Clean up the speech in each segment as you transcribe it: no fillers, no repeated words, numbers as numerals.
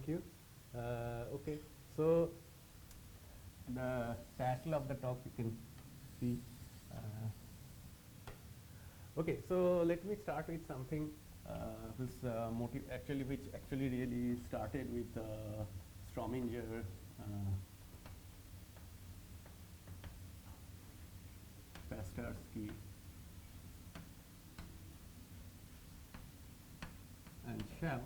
you. Okay, so the title of the talk you can see. Okay, so let me start with something which actually really started with Strominger. Pastarsky and Shell.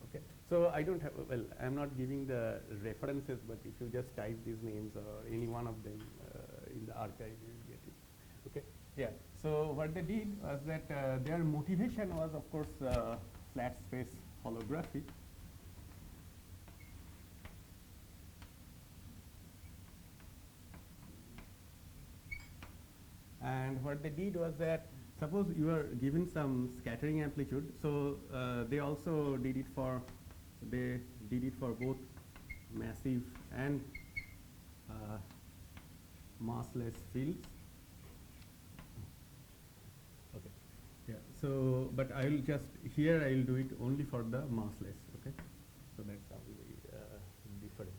Okay, so I don't have, well, I'm not giving the references, but if you just type these names or any one of them in the archive, you will get it. Okay, yeah. So what they did was that their motivation was, of course, flat space holography. And what they did was that, suppose you are given some scattering amplitude, so they also did it for both massive and massless fields. Okay, yeah. So, but I will just here I will do it only for the massless. Okay, so that's the only difference.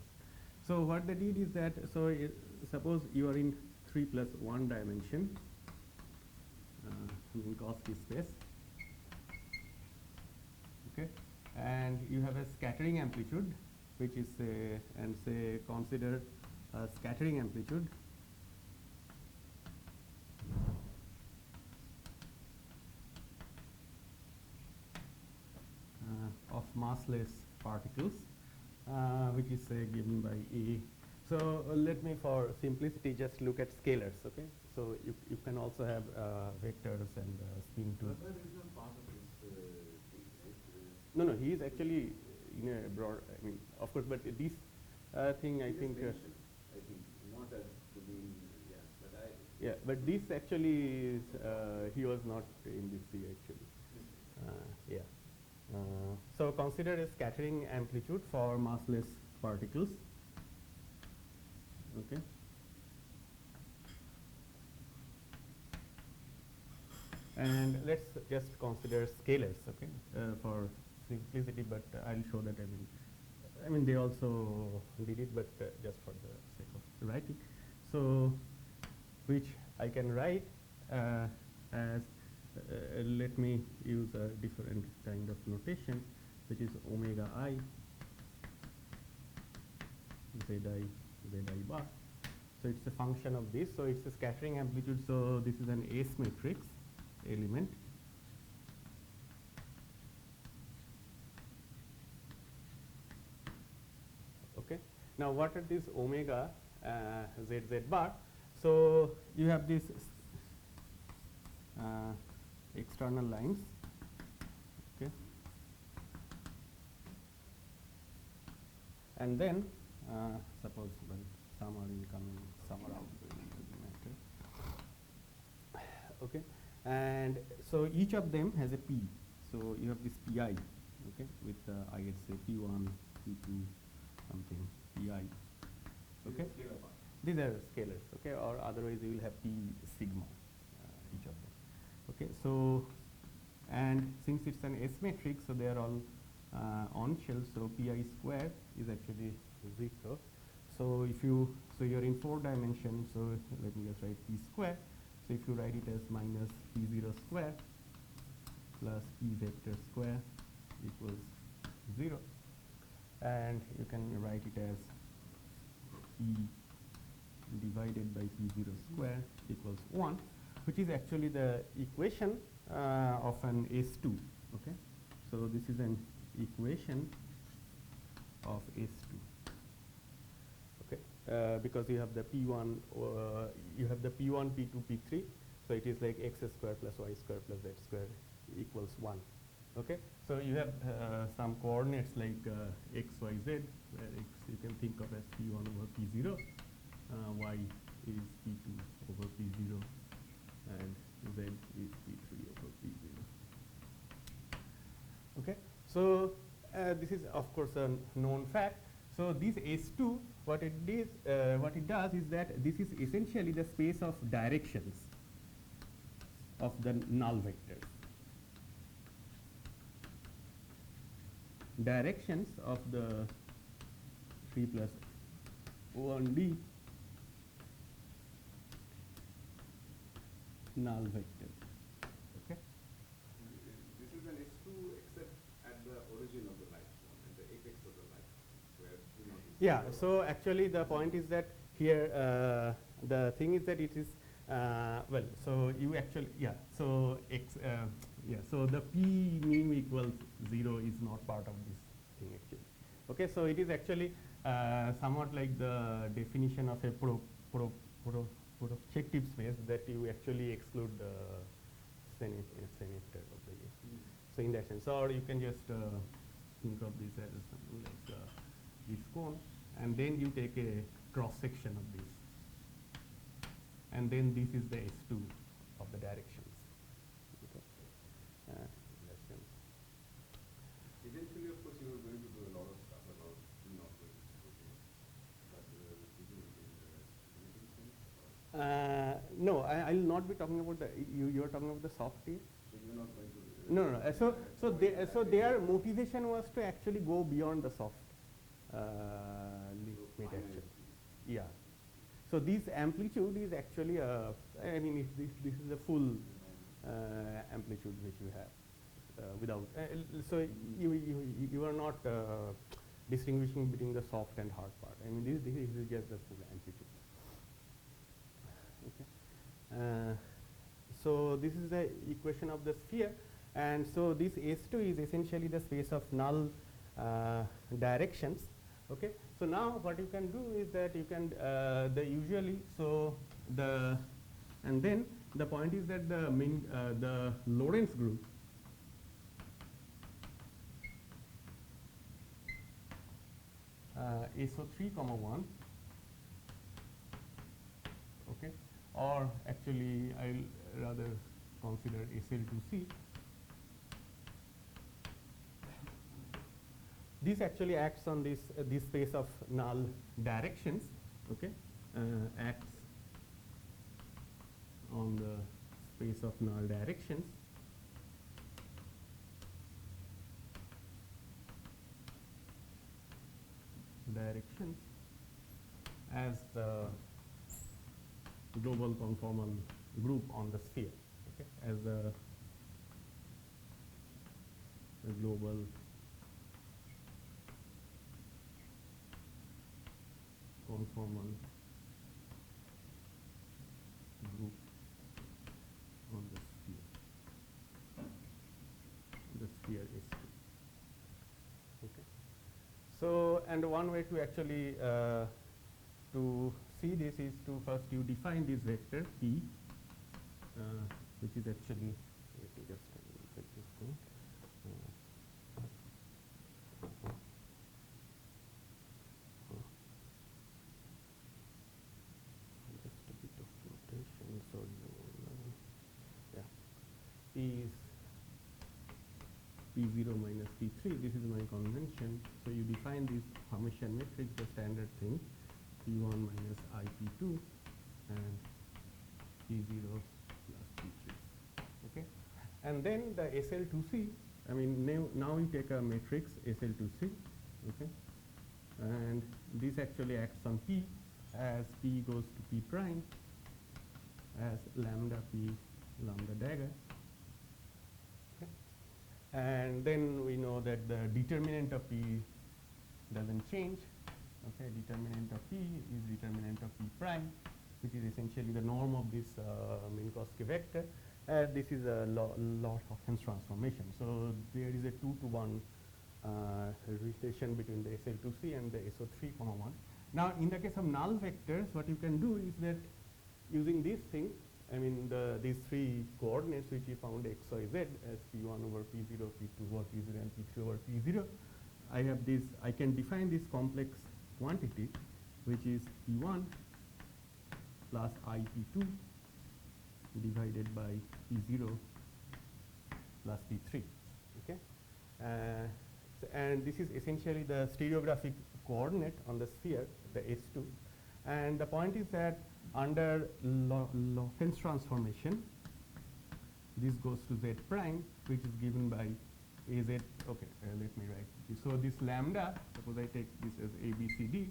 So what they did is that, so suppose you are in 3+1 dimension, Minkowski space, okay, and you have a scattering amplitude, which is and say consider a scattering amplitude of massless particles, which is given by A. So let me, for simplicity, just look at scalars. Okay, so you can also have vectors and spin too. But is not part of this thing, right? No, he is actually in a broad. I mean, of course, but this thing I think. I think not as the main. Yeah, but I. Yeah, but this actually is he was not in this C actually. Yeah. So consider a scattering amplitude for massless particles. Okay. And let's just consider scalars, okay, for simplicity, but I'll show that I mean they also did it, but just for the sake of writing. So, which I can write as, let me use a different kind of notation, which is omega I, zi bar. So it's a function of this. So it's a scattering amplitude. So this is an S matrix element. Okay. Now what are these omega z bar? So you have these external lines. Okay. And then suppose some are incoming, some are outgoing, doesn't matter. Okay, and so each of them has a P. So you have this Pi, okay, with I would say P1, P2, something Pi. Okay, these are scalars. Okay, or otherwise you will have P sigma, each of them. Okay, so and since it's an S matrix, so they are all on shell. So Pi square is actually 0. So if you, so you're in 4 dimensions, so let me just write P square. So if you write it as minus P0 square plus P vector square equals 0, and you can write it as P divided by P0 square equals 1, which is actually the equation of an S2. Okay, so this is an equation of S2. Because you have the P1, you have the P1, P2, P3, so it is like x square plus y square plus z square equals 1. Okay, so you have some coordinates like x, y, z, where x you can think of as P1 over P0, y is P2 over P0, and z is P3 over P0. Okay, so this is of course a known fact. So this S2, what it does is that this is essentially the space of directions of the null vectors. directions of the 3 plus 1D null vector. Okay. This is an S2 except at the origin of the light one, at the apex of the light, where yeah. So actually, the point is that here the thing is that it is well. So you actually So So the p mu equals 0 is not part of this thing actually. Okay. So it is actually somewhat like the definition of a projective space that you actually exclude the semester of the game. So in that sense, or you can just think of this as something like this cone, and then you take a cross section of this, and then this is the S2 of the directions. Okay. In that sense. Eventually, of course, you are going to do a lot of stuff about not-weighted proteins, but this is in the limiting sense? No, I'll not be talking about the, you're talking about the soft tier. So you're not going to... No. So their motivation was to actually go beyond the soft limit actually. Yeah. So this amplitude is actually I mean, this is a full amplitude which you have without. So you are not distinguishing between the soft and hard part. I mean, this is just the full amplitude. Okay. So this is the equation of the sphere, and so this S2 is essentially the space of null directions. Okay. So now what you can do is that you can and then the point is that the Lorentz group SO3, 1, okay, or actually I'll rather consider SL2C. This actually acts on this space of null directions. Okay, acts on the space of null directions. As the global conformal group on the sphere. Okay, as the global conformal group on the sphere S2. Okay. So, and one way to actually to see this is to first you define this vector P, which is actually, let me just look at this thing. Just a bit of notation, so yeah, P is P0 minus P3. This is my convention. So you define this Hermitian matrix, the standard thing, P1 minus IP2 and P0 plus P3. Okay, and then the SL2C. I mean, now we take a matrix SL2C. Okay, and this actually acts on P as P goes to P prime as lambda P lambda dagger. Okay, and then we know that the determinant of P doesn't change. Okay, determinant of P is determinant of P prime, which is essentially the norm of this Minkowski vector. This is a Lot-Hawkins transformation. So there is a 2-to-1 relation between the SL2C and the SO3, 1. Now, in the case of null vectors, what you can do is that using this thing, I mean these three coordinates which we found x, y, z as P1 over P0, P2 over P0, and P3 over P0. I have this. I can define this complex quantity, which is P1 plus IP2 divided by P0 plus P3. Okay, and this is essentially the stereographic coordinate on the sphere, the S2. And the point is that under Hawkins transformation, this goes to Z prime, which is given by AZ. Okay, let me write identity. So this lambda, suppose I take this as A, B, C, D,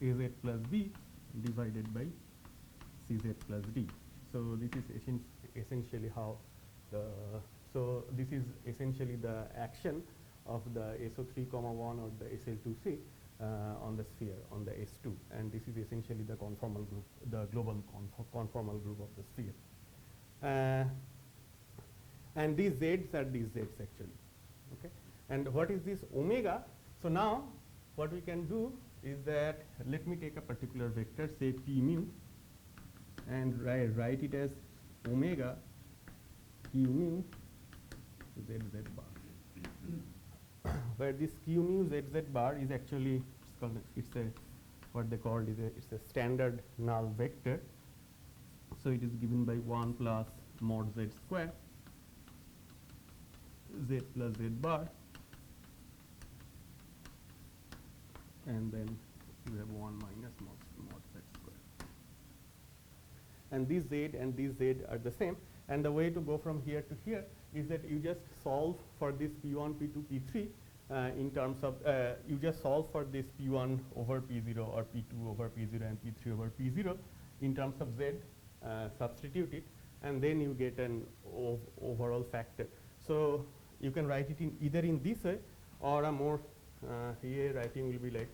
AZ plus B divided by CZ plus D. So this is essentially how the, so this is essentially the action of the SO3, 1 or the SL2C on the sphere, on the S2, and this is essentially the conformal group, the global conformal group of the sphere. And these Z's are these Z's actually, okay? And what is this omega? So now what we can do is that, let me take a particular vector, say P mu, and write it as omega Q mu Z Z bar, where this Q mu Z Z bar is actually, it's called, it's a, what they called is it's a standard null vector. So it is given by 1 plus mod Z square Z plus Z bar, and then you have 1 minus mod Z square. And these Z and these Z are the same. And the way to go from here to here is that you just solve for this P1, P2, P3 in terms of, you just solve for this P1 over P0 or P2 over P0 and P3 over P0 in terms of Z, substitute it, and then you get an overall factor. So you can write it in either in this way, or a more, here writing will be like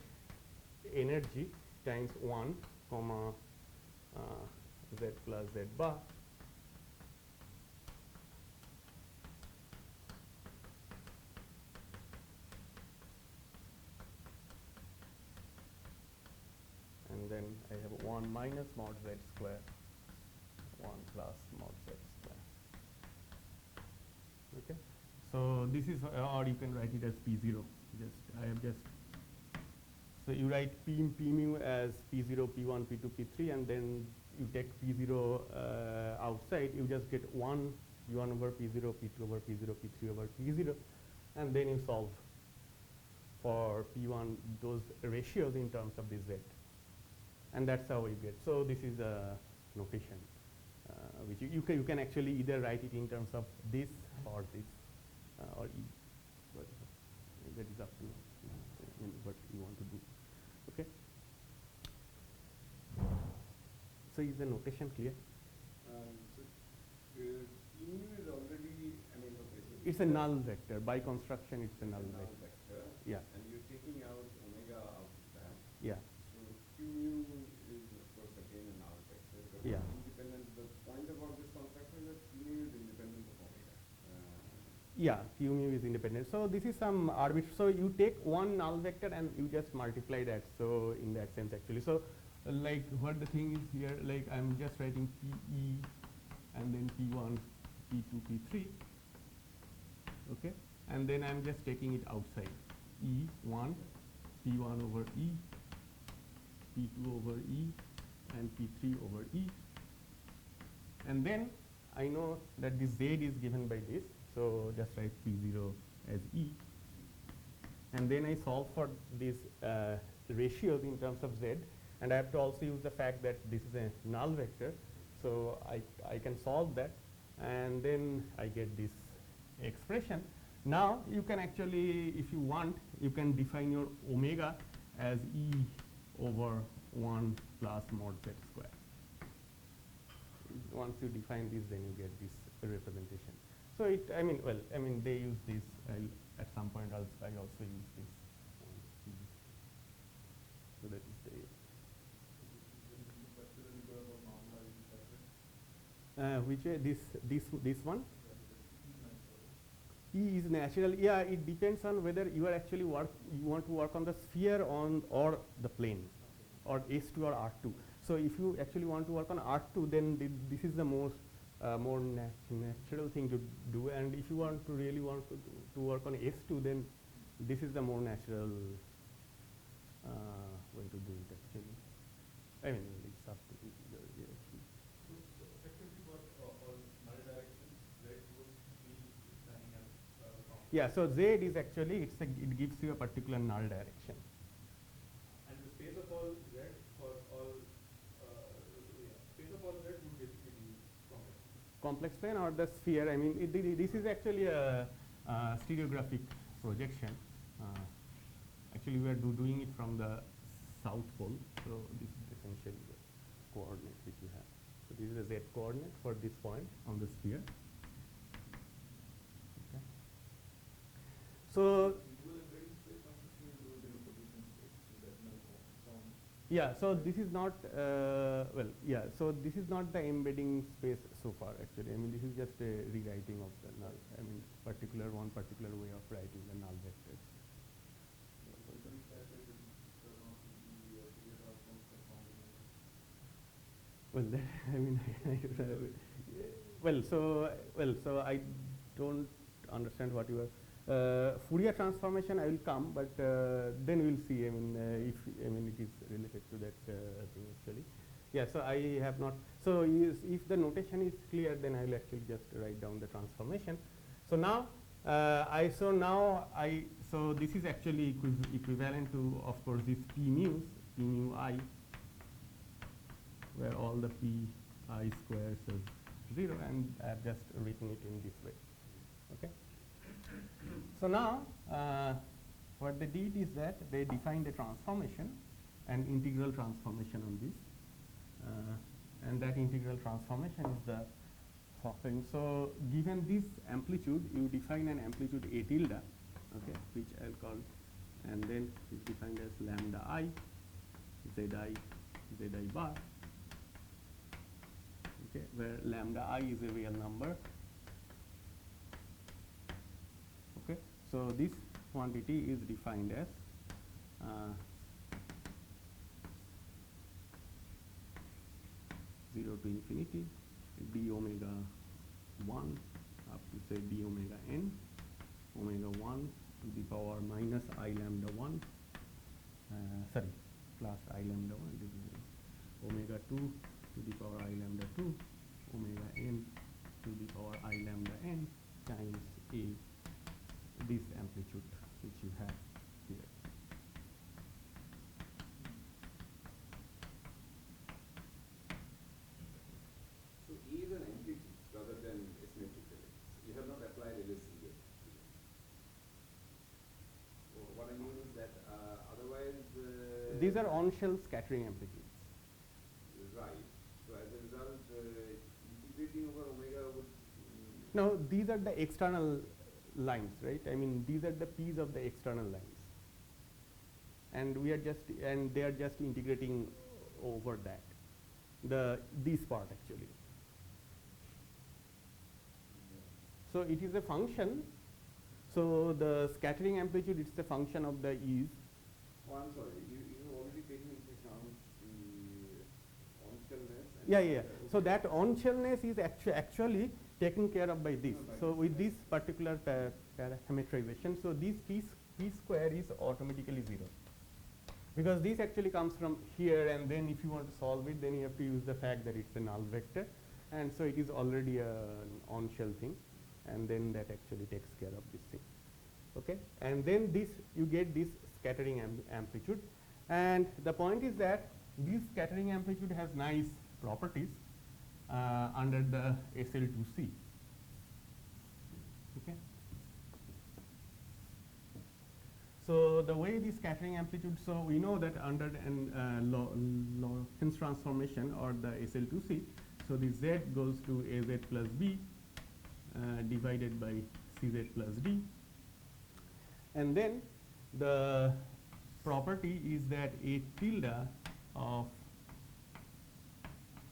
energy times 1 comma Z plus Z bar and then I have 1 minus mod Z square 1 plus mod Z square. Okay, so this is, or you can write it as P0. I have just, so you write P mu as P0, P1, P2, P3, and then you take P0 outside, you just get 1 P1 over P0, P2 over P0, P3 over P0, and then you solve for P1 those ratios in terms of the Z. And that's how you get. So this is a notation, which you can actually either write it in terms of this or this, or E. But that is up to what you want to do. Okay. So is the notation clear? So P mu is already, I mean, okay. So it's a null vector. By construction, it's a null vector. Yeah. And you're taking out omega out of that. Yeah. So Q mu is, of course, again a null vector. But Yeah. independent. The point about this construction is that Q mu is independent of omega. Yeah, Q mu is independent. So this is some arbitrary. So you take one null vector and you just multiply that. So in that sense, actually. So like what the thing is here, like I'm just writing PE and then P1, P2, P3. Okay, and then I'm just taking it outside. E1, P1 over E, P2 over E, and P3 over E. And then I know that this Z is given by this. So just write P0 as E. And then I solve for these ratios in terms of Z. And I have to also use the fact that this is a null vector. So I can solve that. And then I get this expression. Now you can actually, if you want, you can define your omega as E over 1 plus mod Z square. Once you define this, then you get this representation. So it, I mean, well, I mean, they use this. At some point, I also use this. So that is the. Which way? This one. E is natural. Yeah, it depends on whether you are actually you want to work on the sphere or the plane, or S2 or R2. So if you actually want to work on R2, then this is the most more natural thing to do. And if you want to really want to work on S2, then this is the more natural way to do it actually. I mean, it's up to you. So effectively what all null direction Z would be standing as yeah, so Z is actually, it gives you a particular null direction. And the space of all Z for all, space of all Z would basically be complex plane or the sphere. I mean, this is actually a stereographic projection. Actually, we are doing it from the south pole. So this is essentially the coordinate which you have. So this is the z coordinate for this point on the sphere. Okay. So yeah, so this is not, well, yeah, so this is not the embedding space so far actually. I mean, this is just a rewriting of the null, I mean, one particular way of writing the null vectors. Well, that, I mean, so I don't understand what you are. Fourier transformation I will come, but then we'll see. I mean, it is related to that thing actually. Yeah. So I have not. So if the notation is clear, then I will actually just write down the transformation. So now so this is actually equivalent to, of course, this p mu I, where all the p I squares is 0, and I have just written it in this way. Okay. So now, what they did is that they defined a transformation, an integral transformation on this, and that integral transformation is the following. So, given this amplitude, you define an amplitude a tilde, okay, which I'll call, and then it's defined as lambda I, zi bar. Okay, where lambda I is a real number. Okay, so this quantity is defined as zero to infinity d omega 1 up to say d omega n, omega 1 to the power minus I lambda 1, sorry, plus I lambda 1, this is omega 2 to the power I lambda 2, omega n to the power I lambda n times a, this amplitude which you have here. So E is an amplitude rather than a symmetrical. You have not applied LSE yet. So what I mean is that otherwise these are on-shell scattering amplitudes. Right. So as a result, integrating over omega would. No, these are the external lines, right? I mean, these are the p's of the external lines, and they are just integrating over that, this part actually. So it is a function. So the scattering amplitude, it's a function of the e's. Oh, I'm sorry. You already taken into account the on-shellness. Yeah. So that on-shellness is actually taken care of by this. So with this particular parametrization, so this p square is automatically 0, because this actually comes from here, and then if you want to solve it, then you have to use the fact that it's a null vector, and so it is already an on-shell thing, and then that actually takes care of this thing. Okay, and then this you get this scattering amplitude, and the point is that this scattering amplitude has nice properties under the SL2C. Okay. So the way the scattering amplitude, so we know that under an Lorentz transformation or the SL2C, so the Z goes to AZ plus B divided by CZ plus D, and then the property is that a tilde of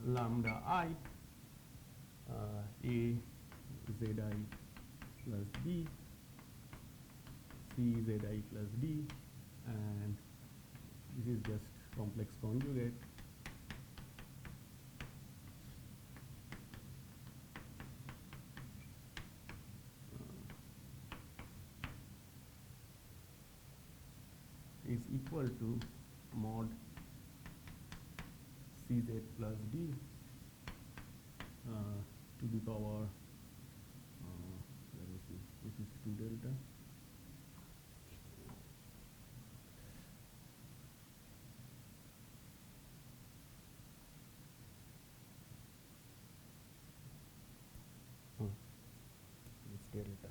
lambda I a zi plus b c zi plus d, and this is just complex conjugate is equal to mod cz plus d to the power this is 2 delta delta.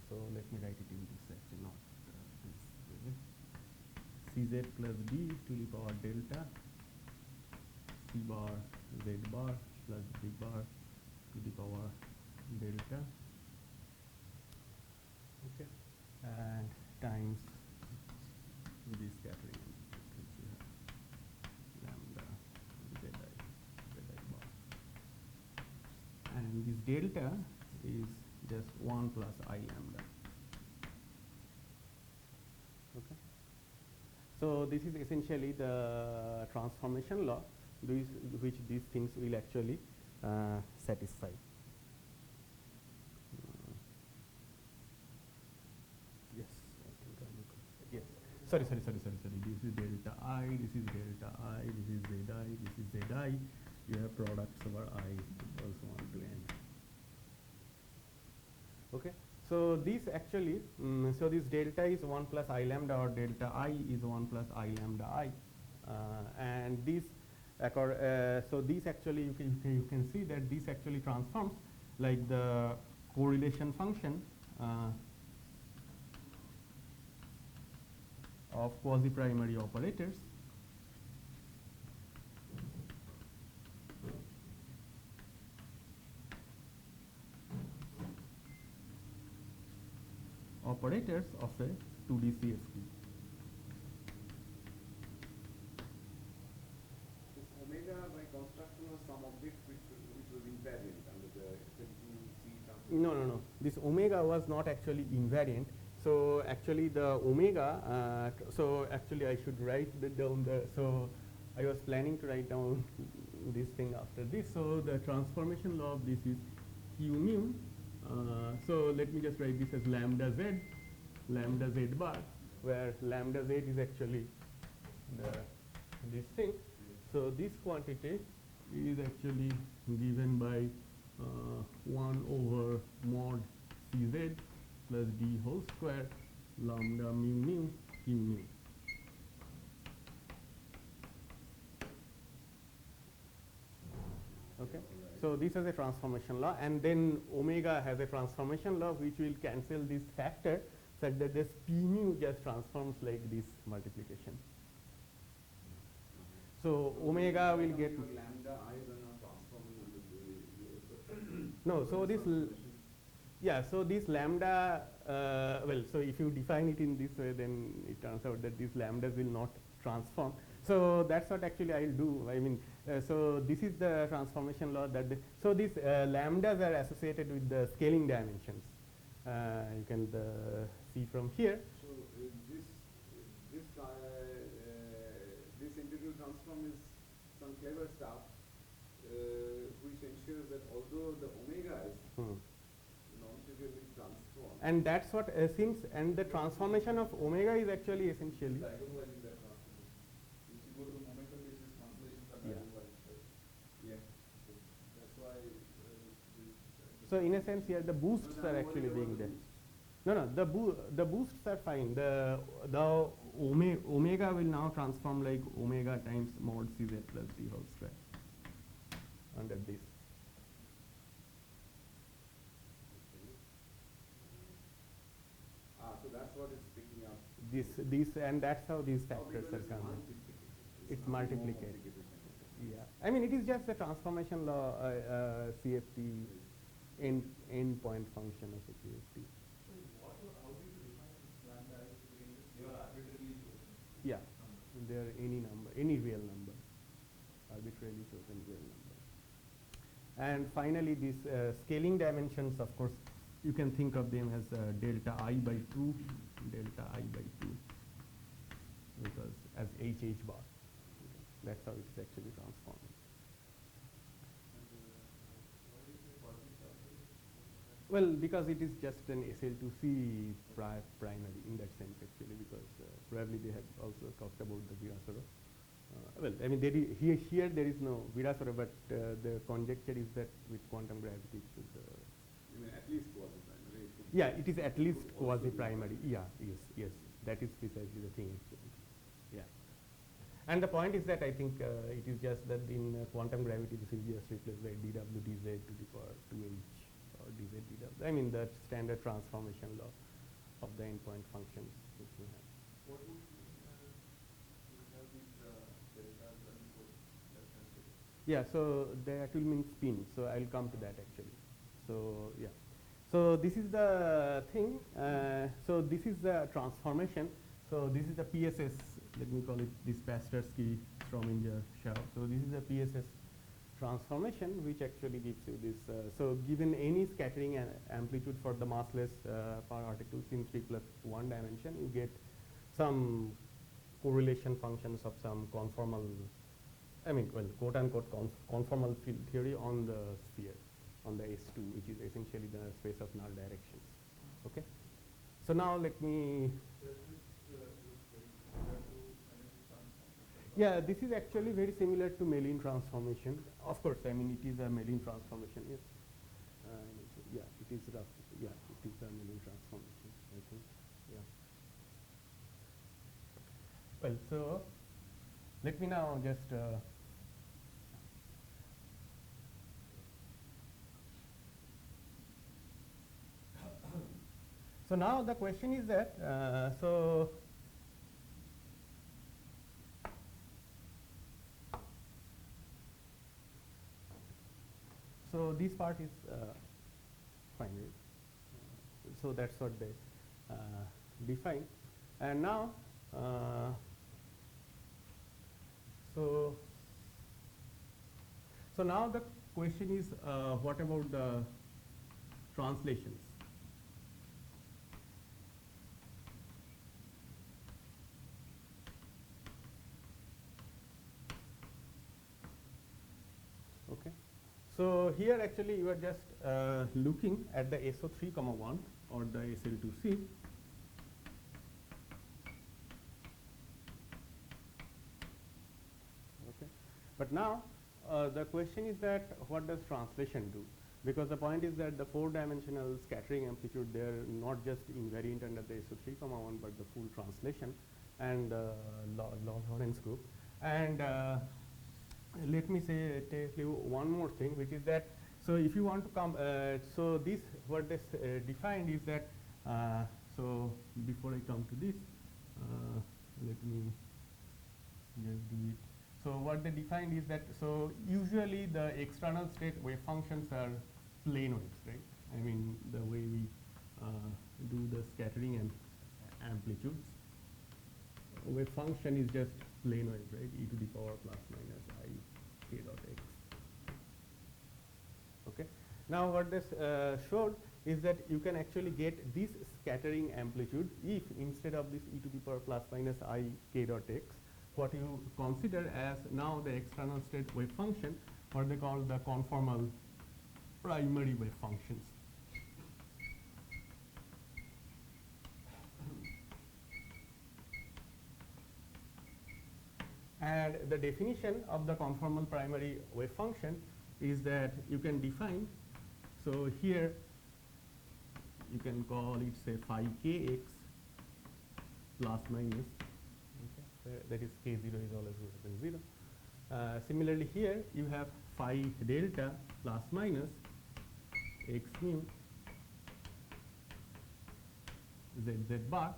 So let me write it in this actually, not this way. Cz plus d to the power delta c bar z bar plus d bar to the power delta, okay, and times the scattering lambda zi bar, and this delta is just 1 plus I lambda. Okay. So this is essentially the transformation law which these things will actually satisfy. Yes, I think I'm okay. Yes. Sorry. This is delta I, this is delta I, this is zi, this is zi. You have products over I equals 1 to n. Okay. So this actually, so this delta is 1 plus I lambda, or delta I is 1 plus I lambda I, and this, so this actually you can see that this actually transforms like the correlation function of quasi-primary operators of a 2D CFT. This omega by construction was some object which was invariant under the SL2C transformation. No. This omega was not actually invariant. So actually the omega, so actually I should write down so I was planning to write down this thing after this. So the transformation law of this is Q mu. So let me just write this as lambda z bar, where lambda z is actually this thing. So this quantity is actually given by 1 over mod Cz plus d whole square lambda mu Q mu. Okay. So this is a transformation law, and then omega has a transformation law which will cancel this factor such that this p mu just transforms like this multiplication. So omega will get lambda I is not transforming under the no. So this so this lambda well, so if you define it in this way, then it turns out that these lambdas will not transform. So that's what actually I'll do. I mean, so this is the transformation law that so these lambdas are associated with the scaling dimensions. You can see from here. So this integral transform is some clever stuff which ensures that although the omega is non-trivially transformed, and that's what since and the transformation of omega is actually essentially diagonalizing that transformation. If you go to the momentum basis, translations are diagonalized, right? Yeah. So that's why. So in a sense, here the boosts are actually being there. No, the boosts are fine. The omega will now transform like omega times mod Cz plus d whole square under this. So that's what it's picking up. This and that's how these factors are coming. It's multiplicated. Yeah, I mean it is just the transformation law CFT end point function of a CFT. How do you define this lambda? You are arbitrarily chosen. Yeah, there any number, any real number, arbitrarily chosen real number. And finally, these scaling dimensions, of course, you can think of them as delta I by 2, because as HH bar. Okay. That's how it's actually transformed. Well, because it is just an SL2C primary in that sense actually, because probably they have also talked about the Virasoro. Well, I mean here there is no Virasoro, but the conjecture is that with quantum gravity it should. You mean at least quasi-primary? Yeah, it is at least quasi-primary. Yeah, yes, that is precisely the thing actually. Yeah. And the point is that I think it is just that in quantum gravity, this is just replaced by dw dz to the power 2h or dz dw. I mean, the standard transformation law of the endpoint functions which we have. What would you have these deltas and equal left hand side? Yeah, so that will mean spin. So I'll come to that actually. So yeah. So this is the thing. So this is the transformation. So this is the PSS. Let me call it this Pastersky, Strominger, Shaw. So this is the PSS transformation, which actually gives you this. So given any scattering amplitude for the massless particles in 3+1 dimension, you get some correlation functions of some conformal, I mean, well, quote unquote conformal field theory on the sphere, on the S2, which is essentially the space of null directions. Okay. So now let me. Yeah, this is actually very similar to Mellin transformation. Of course, I mean it is a Mellin transformation. Yes. Yeah, it is rough. Yeah, it is a Mellin transformation. I think. Yeah. Well, so let me now just. So now the question is that so this part is fine. So that's what they define, and now so now the question is what about the translations? Okay. So here actually you are just looking at the SO3, 1 or the SL2C. Okay. But now the question is that what does translation do? Because the point is that the 4-dimensional scattering amplitude, they are not just invariant under the SO3, 1, but the full translation and Lorentz group. And let me tell you one more thing, which is that, so if you want to come, so this, what this defined is that, so before I come to this, let me just do it. So what they defined is that, so usually the external state wave functions are plane waves, right? I mean, the way we do the scattering and amplitudes. Wave function is just plane wave, right? E to the power plus minus I k dot x. Okay. Now what this showed is that you can actually get this scattering amplitude if instead of this e to the power plus minus I k dot x, what you consider as now the external state wave function, what they call the conformal primary wave functions. And the definition of the conformal primary wave function is that you can define, so here you can call it say phi kx plus minus, okay, that is k0 is always greater than 0. Similarly here you have phi delta plus minus x mu z bar.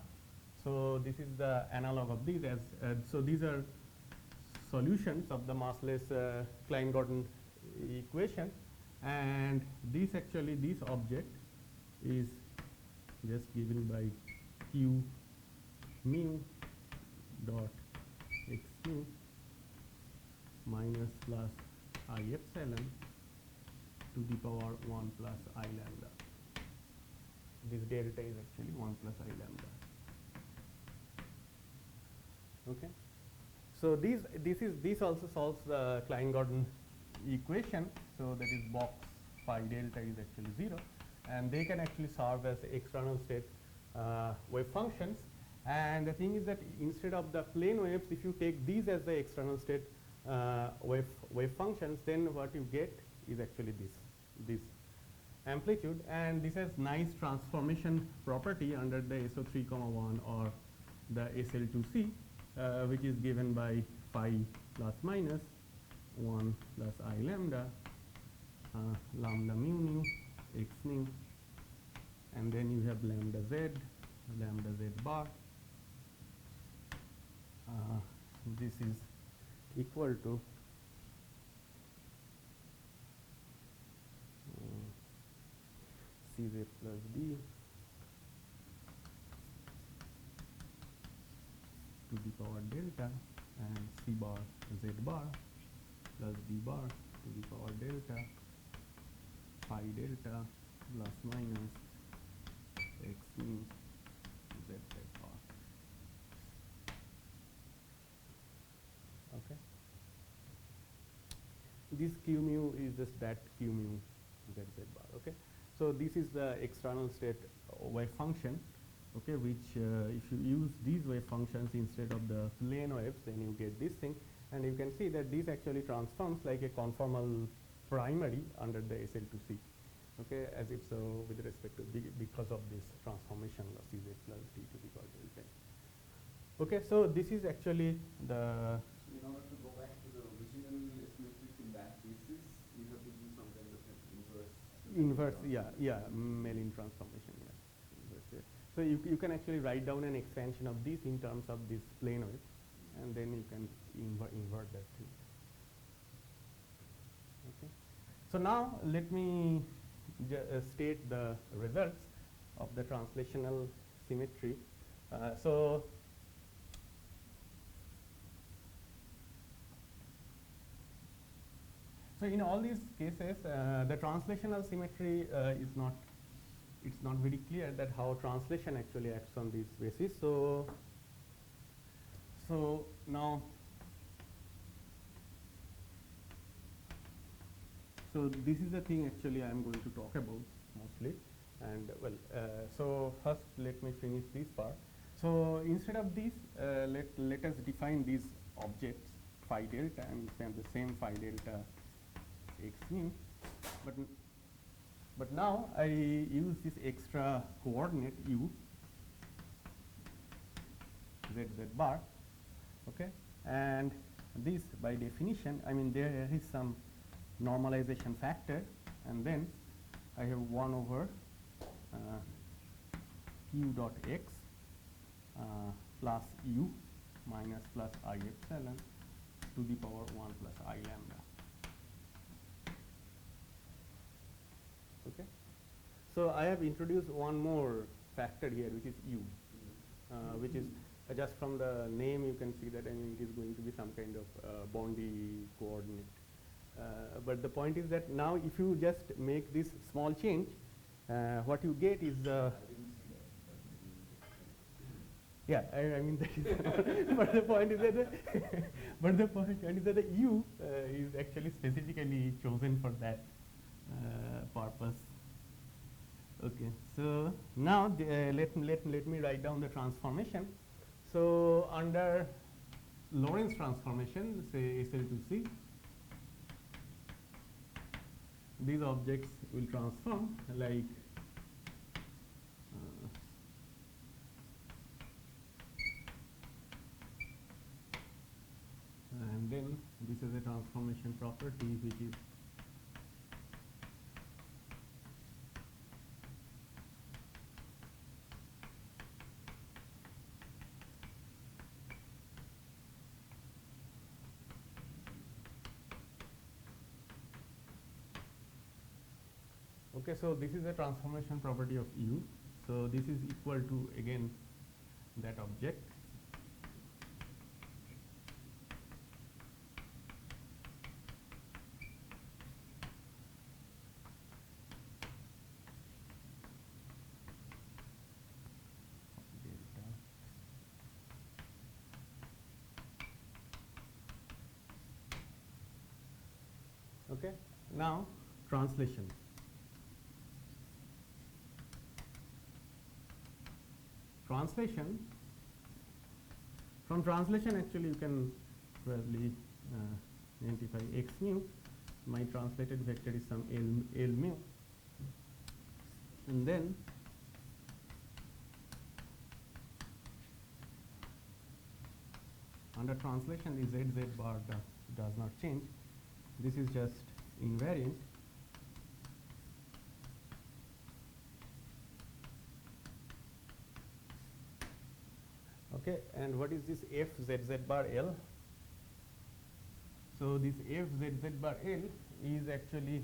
So this is the analog of these, as so these are solutions of the massless Klein-Gordon equation, and this actually, this object is just given by q mu dot x mu minus plus I epsilon to the power 1 plus I lambda. This delta is actually 1 plus I lambda. Okay. So this also solves the Klein-Gordon equation. So that is box phi delta is actually 0, and they can actually serve as external state wave functions. And the thing is that instead of the plane waves, if you take these as the external state wave functions, then what you get is actually this amplitude, and this has nice transformation property under the SO3, 1 or the SL2C. Which is given by phi plus minus 1 plus I lambda, lambda mu nu, x nu, and then you have lambda z bar. This is equal to Cz plus d to the power delta, and C bar z bar plus d bar to the power delta phi delta plus minus x mu z bar. Okay. This q mu is just that q mu z bar. Okay. So this is the external state wave function. Okay, which if you use these wave functions instead of the plane waves, then you get this thing, and you can see that this actually transforms like a conformal primary under the SL2C. Okay, as if so with respect to because of this transformation of Cz plus d to the power delta. Okay, so this is actually the. So in order to go back to the original symmetric in that basis, you have to do some kind of an inverse. Mellin transformation. Yeah, inverse. Yeah. So you can actually write down an expansion of this in terms of this plane wave, and then you can invert that thing. Okay. So now let me state the results of the translational symmetry. So in all these cases, the translational symmetry is not. It's not very clear that how translation actually acts on this basis. So now. So this is the thing actually I am going to talk about mostly, and well, so first let me finish this part. So instead of this, let us define these objects phi delta, and we have the same phi delta x mu, but now I use this extra coordinate u z bar, okay, and this by definition, I mean there is some normalization factor, and then I have 1 over q dot x plus u minus plus I epsilon to the power 1 plus I lambda. Okay. So I have introduced one more factor here, which is u, which is just from the name you can see that, I mean, it is going to be some kind of Bondi coordinate. But the point is that now if you just make this small change, what you get is the. Yeah, I mean, that is but the point is that the u is actually specifically chosen for that purpose. Okay, so now let me write down the transformation. So under Lorentz transformation, say SL2C, these objects will transform like and then this is a transformation property which is okay, so this is a transformation property of u. So this is equal to again that object. Okay, now translation. From translation actually you can probably identify x mu. My translated vector is some L mu, and then under translation the ZZ bar does not change. This is just invariant. Okay, and what is this FZZ bar L? So this FZZ bar L is actually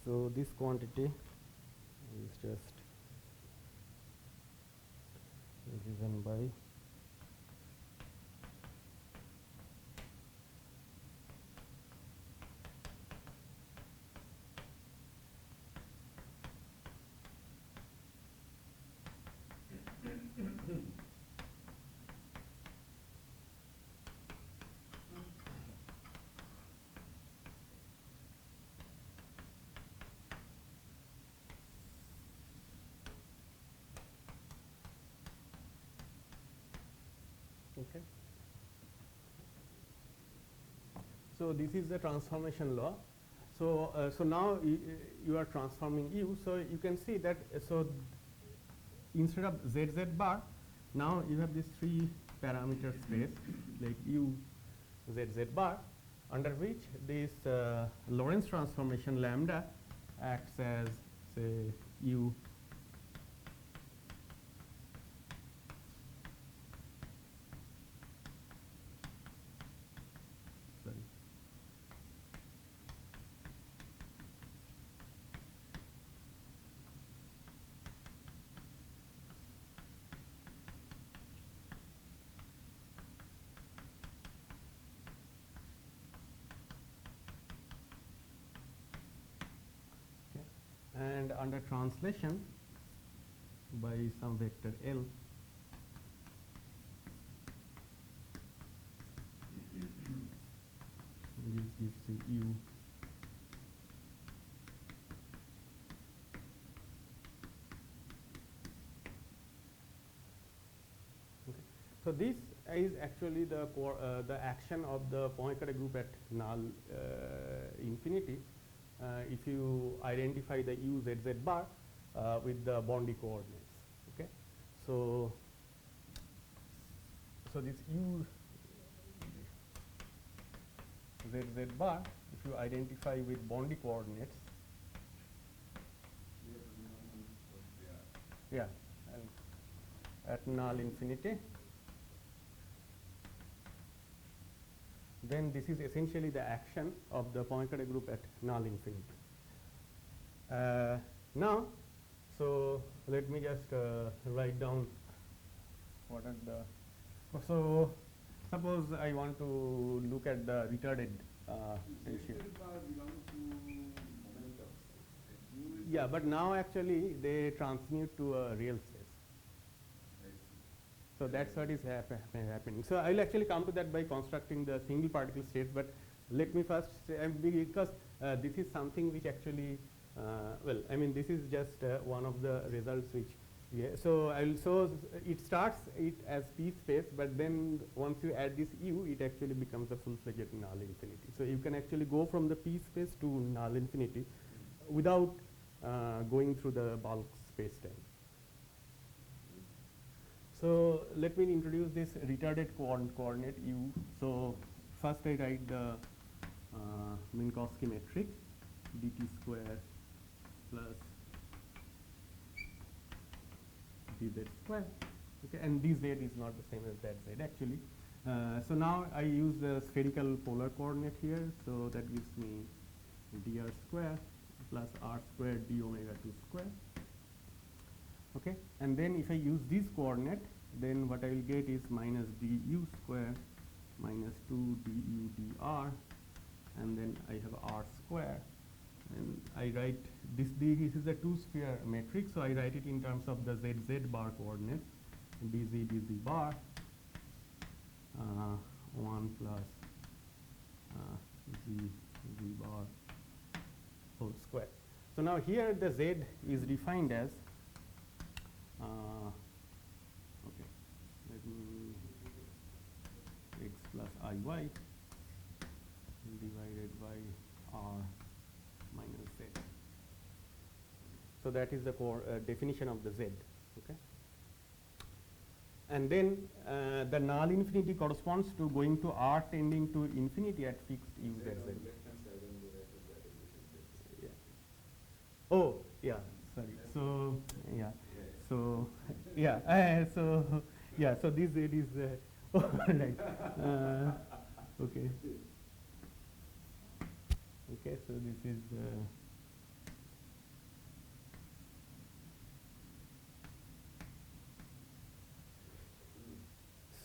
so this quantity is just given by okay. So this is the transformation law. So so now you are transforming U. So you can see that so instead of ZZ bar, now you have this 3 parameter space like U ZZ bar, under which this Lorentz transformation lambda acts as say U sorry and under translation by some vector L, this gives you U okay. So this is actually the action of the Poincare group at null infinity. If you identify the U ZZ bar with the boundary coordinates, okay. So this U ZZ bar, if you identify with boundary coordinates, yeah, and at null infinity, then this is essentially the action of the Poincare group at null infinity. Now, so let me just write down what are the. So suppose I want to look at the retarded ratio. Yeah, but now actually they transmute to a real space. So that's what is happening. So I will actually come to that by constructing the single particle states, but let me first say, because this is something which actually, well, I mean, this is just one of the results which, so it starts it as P space, but then once you add this U, it actually becomes a full-fledged null infinity. So you can actually go from the P space to null infinity without going through the bulk space-time. So let me introduce this retarded coordinate U. So first I write the Minkowski metric dt square plus dz square. Okay, and dz is not the same as that z actually. So now I use the spherical polar coordinate here. So that gives me dr square plus r square d omega 2 square. Okay, and then if I use this coordinate, then what I will get is minus du square minus 2 du dr, and then I have r square, and I write this is a 2-sphere matrix, so I write it in terms of the zz bar coordinates, dz bar 1 plus z bar whole square. So now here the z is defined as okay, let me x plus iy divided by r minus z. So that is the core definition of the Z. Okay. And then the null infinity corresponds to going to R tending to infinity at fixed u z z. Left-hand side and the right-hand side is Yeah. Oh, yeah. Sorry. So yeah. So yeah. So yeah. So this Z is oh, right. Okay. Okay. So this is.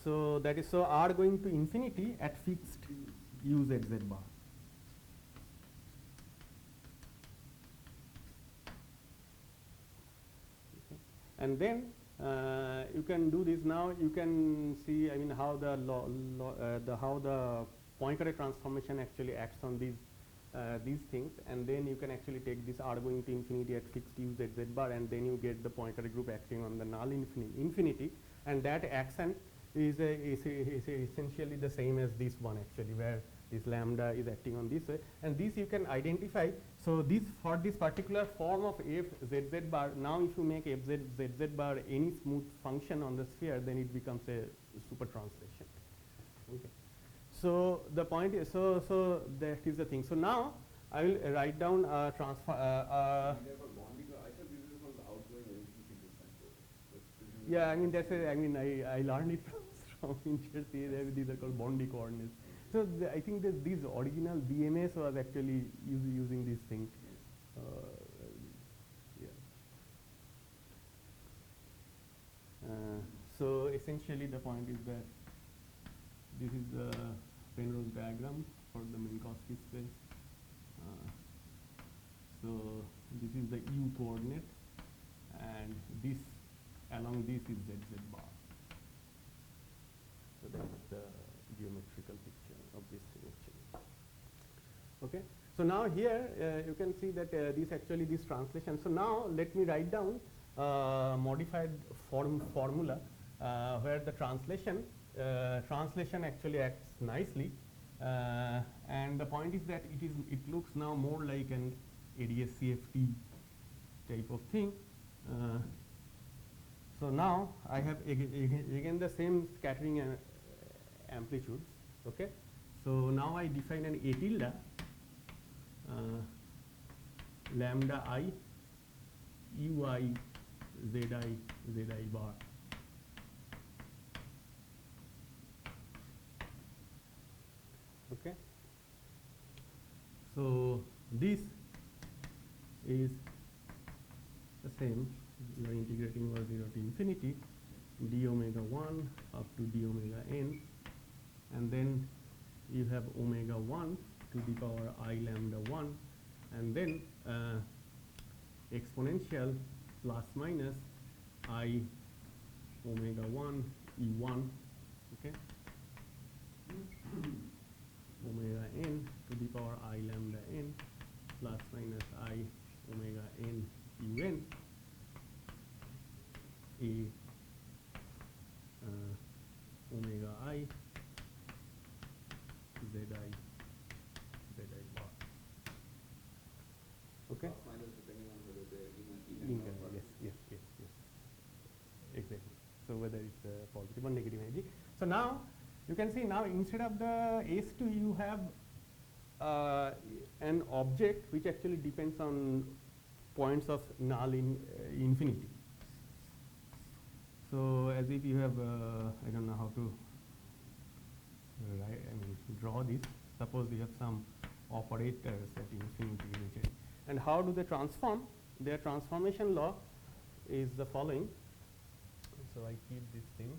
So that is so R going to infinity at fixed u z z bar. Okay. And then you can do this now. You can see, I mean, how the how the Poincare transformation actually acts on these things, and then you can actually take this R going to infinity at fixed u z z bar, and then you get the Poincare group acting on the null infinity, and that action is essentially the same as this one actually, where this lambda is acting on this way, and this you can identify. So this, for this particular form of f z z bar, now if you make f z z bar any smooth function on the sphere, then it becomes a super translation. Okay. So the point is, so that is the thing. So now I will write down transfer. Yeah, I mean that's I mean I learned it from Incher. These are called Bondi coordinates. So I think that these original BMS was actually using this thing. Yeah. So essentially the point is that this is the Penrose diagram for the Minkowski space. So this is the U coordinate, and this along this is ZZ bar. So that's the geometrical picture of this thing actually. Okay. So now here you can see that this translation. So now let me write down modified formula where the translation actually acts nicely, and the point is that it looks now more like an ADS-CFT type of thing. So now I have again the same scattering amplitudes. Okay. So now I define an A tilde lambda I ui zi bar. Okay. So this is the same. You are integrating over 0 to infinity d omega 1 up to d omega n, and then you have omega 1 to the power I lambda 1, and then exponential plus minus I omega 1 E1, okay, omega n to the power I lambda n plus minus I omega n UN A omega I zi bar. Okay. Plus minus depending on whether they're in or yes. Exactly. So whether it's positive or negative energy. So now you can see, now instead of the S2 you have an object which actually depends on points of null infinity. So as if you have I don't know how to draw this. Suppose you have some operators at infinity unitary, and how do they transform? Their transformation law is the following. So I keep this thing.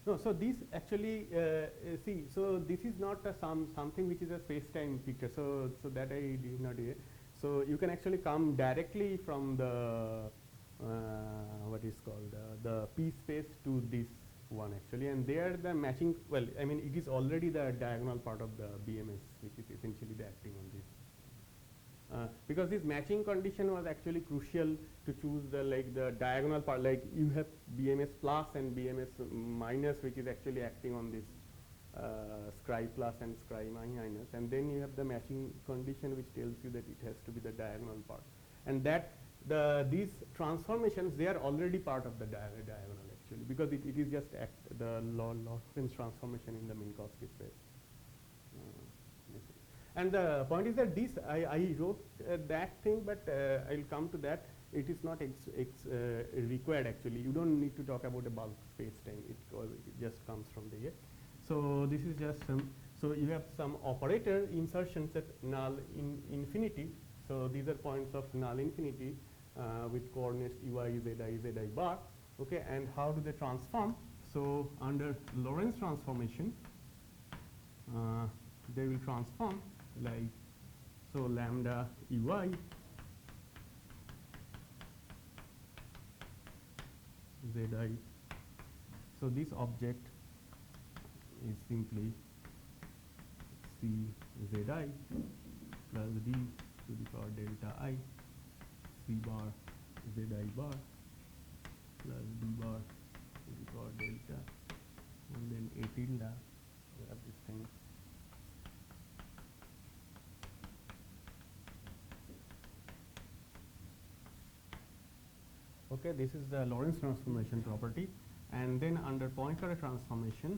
No, so this actually see. So this is not something which is a space-time picture. So that I did not do. So you can actually come directly from the what is called the P space to this one actually, and there the matching. Well, I mean it is already the diagonal part of the BMS, which is essentially the acting on this. Because this matching condition was actually crucial to choose the diagonal part, like you have BMS plus and BMS minus, which is actually acting on this scry plus and scry minus, and then you have the matching condition which tells you that it has to be the diagonal part, and that these transformations, they are already part of the diagonal actually, because it is just the Lorentz transformation in the Minkowski space. And the point is that this, I wrote that thing, but I'll come to that. It is not required actually. You don't need to talk about a bulk space-time. It just comes from there. So this is just some. So you have some operator insertions at null-infinity. So these are points of null-infinity with coordinates ui, zi bar. Okay, and how do they transform? So under Lorentz transformation, they will transform like so lambda ui zi. So this object is simply c zi plus d to the power delta I c bar zi bar plus d bar to the power delta, and then a tilde. We have this thing. Okay, this is the Lorentz transformation property, and then under Poincare transformation,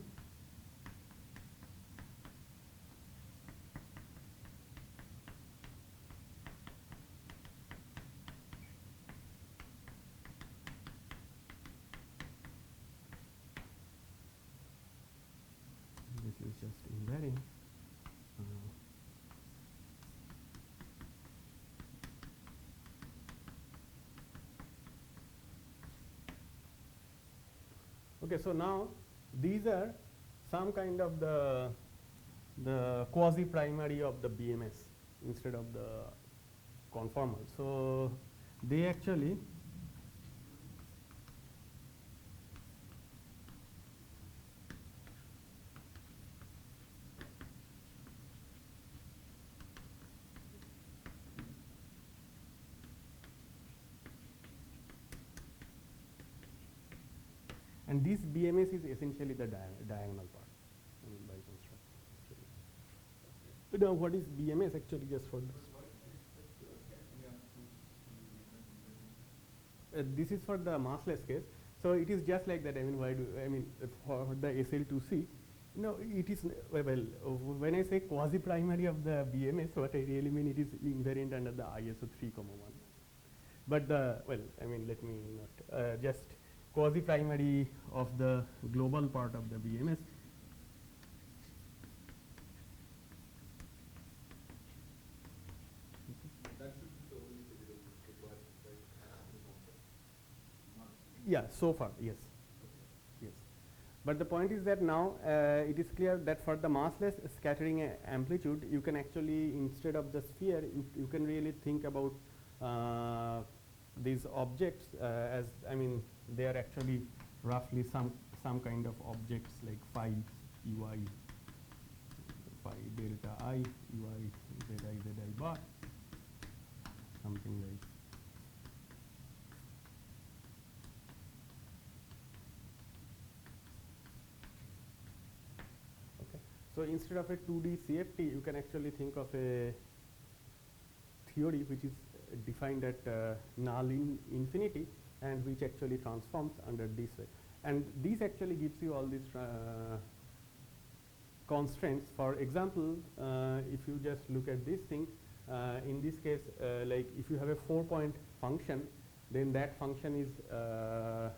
this is just invariant. Okay, so now these are some kind of the quasi-primary of the BMS instead of the conformal. So they actually and this BMS is essentially the diagonal part by construct. Now, what is BMS actually, just for this? This is for the massless case. So it is just like that. I mean, why do I mean for the SL2C? No, it is well. When I say quasi-primary of the BMS, what I really mean, it is invariant under the ISO 3,1. But the I mean, let me not just quasi-primary of the global part of the BMS. That should be the only physical required, right? Yeah, so far, yes. Yes. But the point is that now it is clear that for the massless scattering amplitude, you can actually, instead of the sphere, you can really think about these objects as, I mean, they are actually roughly some kind of objects like phi ui, phi delta I, ui, zi bar, something like. Okay. So instead of a 2D CFT, you can actually think of a theory which is defined at null-infinity and which actually transforms under this way. And this actually gives you all these constraints. For example, if you just look at this thing, in this case, like if you have a 4-point function, then that function is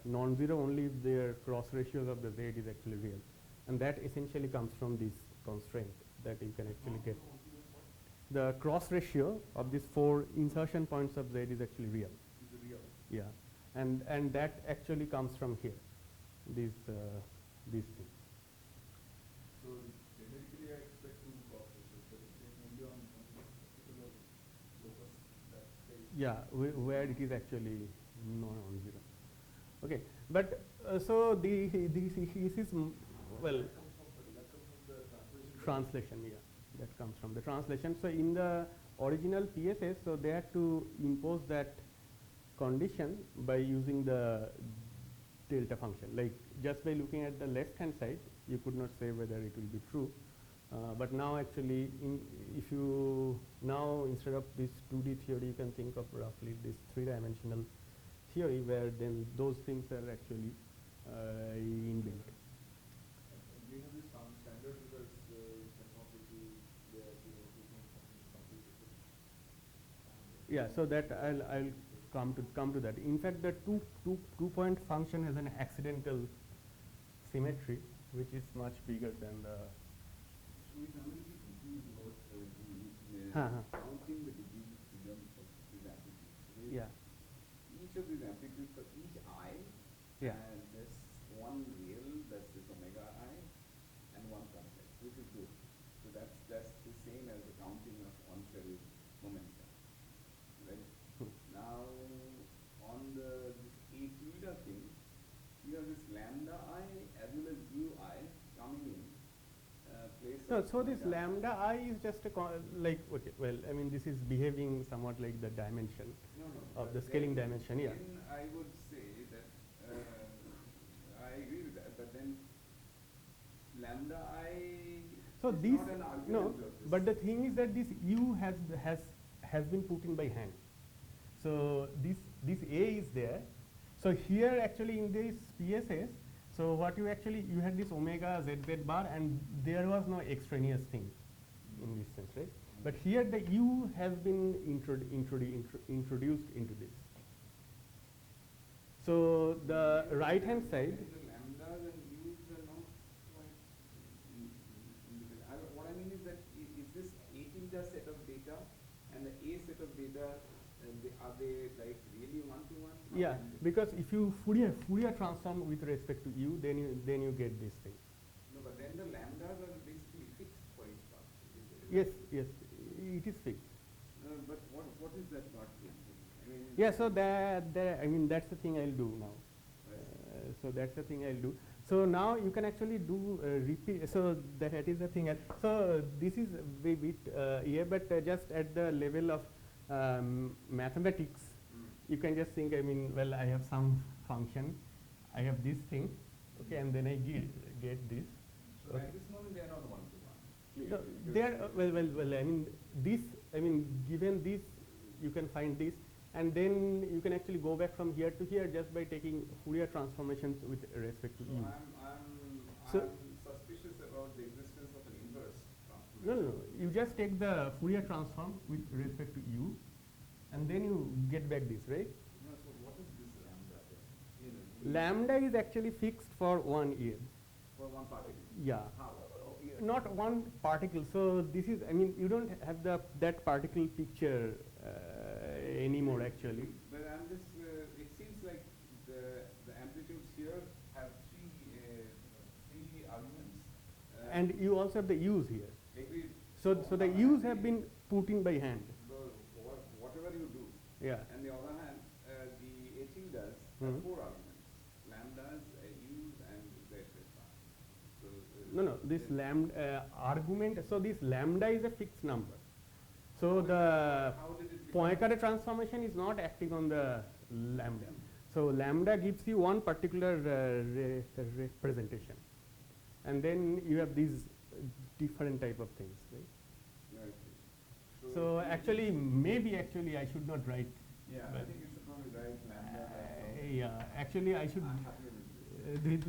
non-zero only if their cross ratios of the z is actually real. And that essentially comes from this constraint that you can actually get. The cross ratio of these 4 insertion points of z is actually real. Is it real? Yeah, and that actually comes from here, these things. So generically, I expect 2 cross ratios, but it's saying only on particular locus that space. Yeah, where it is actually non-zero. Okay, but so this is well. That comes from the translation. Translation, yeah, that comes from the translation. So in the original PSS, so they had to impose that condition by using the delta function. Like just by looking at the left hand side, you could not say whether it will be true. But now actually, if you now instead of this 2D theory, you can think of roughly this 3-dimensional theory where then those things are actually inbuilt. Do you know this standard because technology there to complete it? Yeah, so that I'll come to that. In fact, the two-point function has an accidental symmetry, which is much bigger than the. So we normally be thinking about counting the degrees of freedom of these amplitudes. Yeah. Each of these amplitudes for each I Yeah. has this one real, that's this omega I, and one complex, which is good. So that's the same as the counting of on-shell momentum, right? Now, on this A tilde thing, you have this lambda I as well as u I coming in place. No, of so this omega. lambda I is just a like, okay, well, I mean, this is behaving somewhat like the dimension No, of but the scaling then- dimension, yeah. Then I would say that I agree with that, but then lambda I So is this, not an argument no, of this. but the thing is that this u has been put in by hand. So this A is there. So here actually in this PSS, so what you had this omega z bar, and there was no extraneous thing in this sense, right? But here the u has been introduced into this. So the right hand side. The lambdas and u's are not quite independent. What I mean is that is this A tilde set of data and the A set of data, are they like really one-to-one? Yeah, because if you Fourier transform with respect to u, then you get this thing. No, but then the lambdas are basically fixed for each part. Yes, yes, it is fixed. But what is that part fixing? I mean, Yeah, so I mean that's the thing I'll do now. Right. So that's the thing I'll do. So now you can actually do repeat. So that is the thing. So this is a bit here, but just at the level of mathematics, you can just think. I mean, well, I have some function, I have this thing, okay, and then I get this. So Okay. at this moment they are not one-to-one. No, they are well. I mean, this. I mean, given this, you can find this, and then you can actually go back from here to here just by taking Fourier transformations with respect to So u. I'm suspicious about the existence of an inverse transformation. No. You just take the Fourier transform with respect to u, and then you get back this, right? No, so what is this lambda then? Lambda is actually fixed for 1 year. For one particle. Yeah. How? Not one particle. So this is. I mean, you don't have that particle picture anymore actually. But I'm just. It seems like the amplitudes here have three arguments. And you also have the u's here. Agreed. So the u's have been put in by hand. Whatever you do. Yeah. On the other hand, the A tildes Mhm. have 4 arguments: lambdas, u's, and z. So No. This lambda argument. So this lambda is a fixed number. So the how did it become? Poincare transformation is not acting on the lambda. So lambda gives you one particular representation, and then you have these different type of things, right? Right. So actually, maybe actually I should not write. Yeah, I think you should probably write lambda. Yeah, actually I should I'm happy with this. do it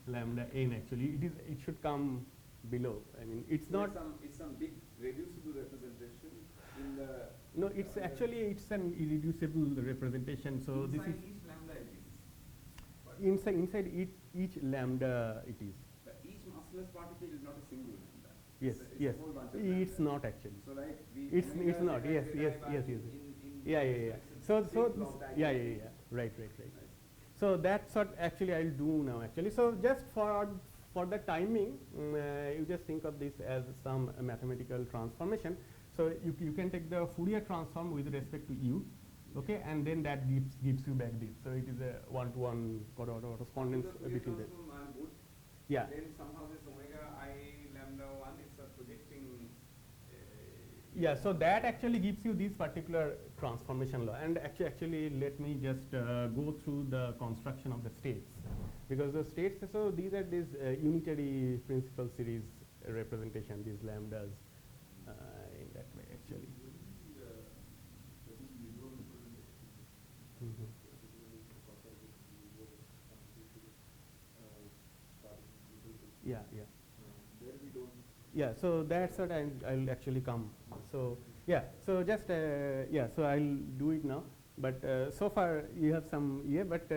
lambda n. Actually, it should come below. I mean, it's So not. it's some big reducible representation in the. No, it's actually it's an irreducible representation. So this is inside each lambda it is. But inside each lambda it is. but each massless particle is not a single lambda. Yes, It's yes. a whole bunch of It's lambda. not actually. So like the It's omega not. zeta Yes, zeta yes, bar yes, yes. in Yeah. it's So a big this, block yeah. diagram. Right. Nice. So that's what actually I'll do now. Actually, so just for the timing, you just think of this as some mathematical transformation. So you can take the Fourier transform with respect to u, okay, and then that gives you back this. So it is a one-to-one correspondence So the between that. transform I'm good. Yeah. Then somehow this omega I lambda 1 is a projecting. Yeah, so that actually gives you this particular transformation law. And actually let me just go through the construction of the states. because the states, so these are these unitary principal series representation, these lambdas in that way actually. Mhm. Yeah, yeah. There we don't. Yeah, so that's what I'll actually come. So yeah, so just yeah, so I'll do it now. But so far you have some but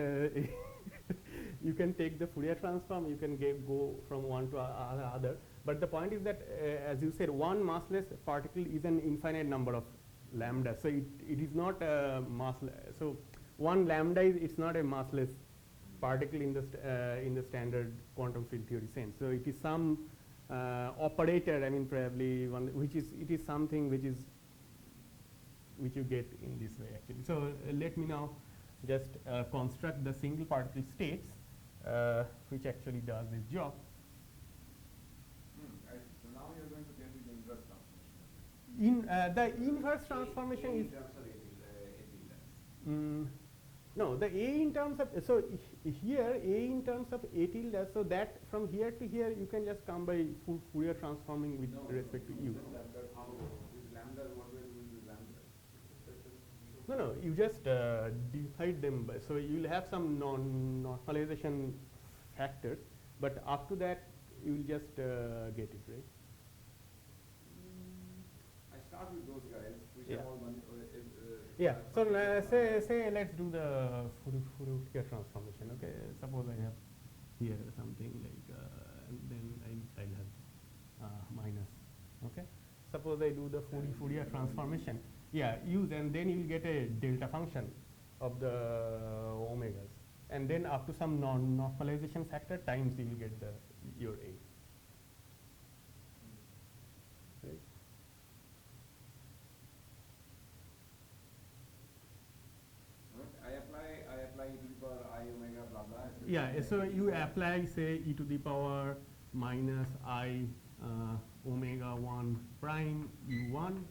you can take the Fourier transform. You can go from one to other. But the point is that as you said, one massless particle is an infinite number of lambda. So it is not a massless. So one lambda is it's not a massless particle in the standard quantum field theory sense. So it is some operator, I mean probably one which is something which you get in this way actually. So let me now just construct the single particle states which actually does this job. So now you're going to tell me the inverse transformation. The inverse transformation is in terms of AT. no, the A in terms of, so here A in terms of A tilde, so that from here to here you can just come by Fourier transforming with respect to U. With lambda, what will do with lambda? No, you just divide them by, so you will have some normalization factors, but up to that you will just get it, right? I start with those guys, which Yeah. are all one. Yeah, so say let's do the Fourier transformation, okay? Suppose I have here something like, and then I'll have minus, okay? Suppose I do the Fourier transformation, yeah, use, and then you will get a delta function of the omegas, and then up to some normalization factor times you will get your A. Right? I apply e to the power I omega blah blah. Yeah, so you apply say e to the power minus I omega 1 prime u1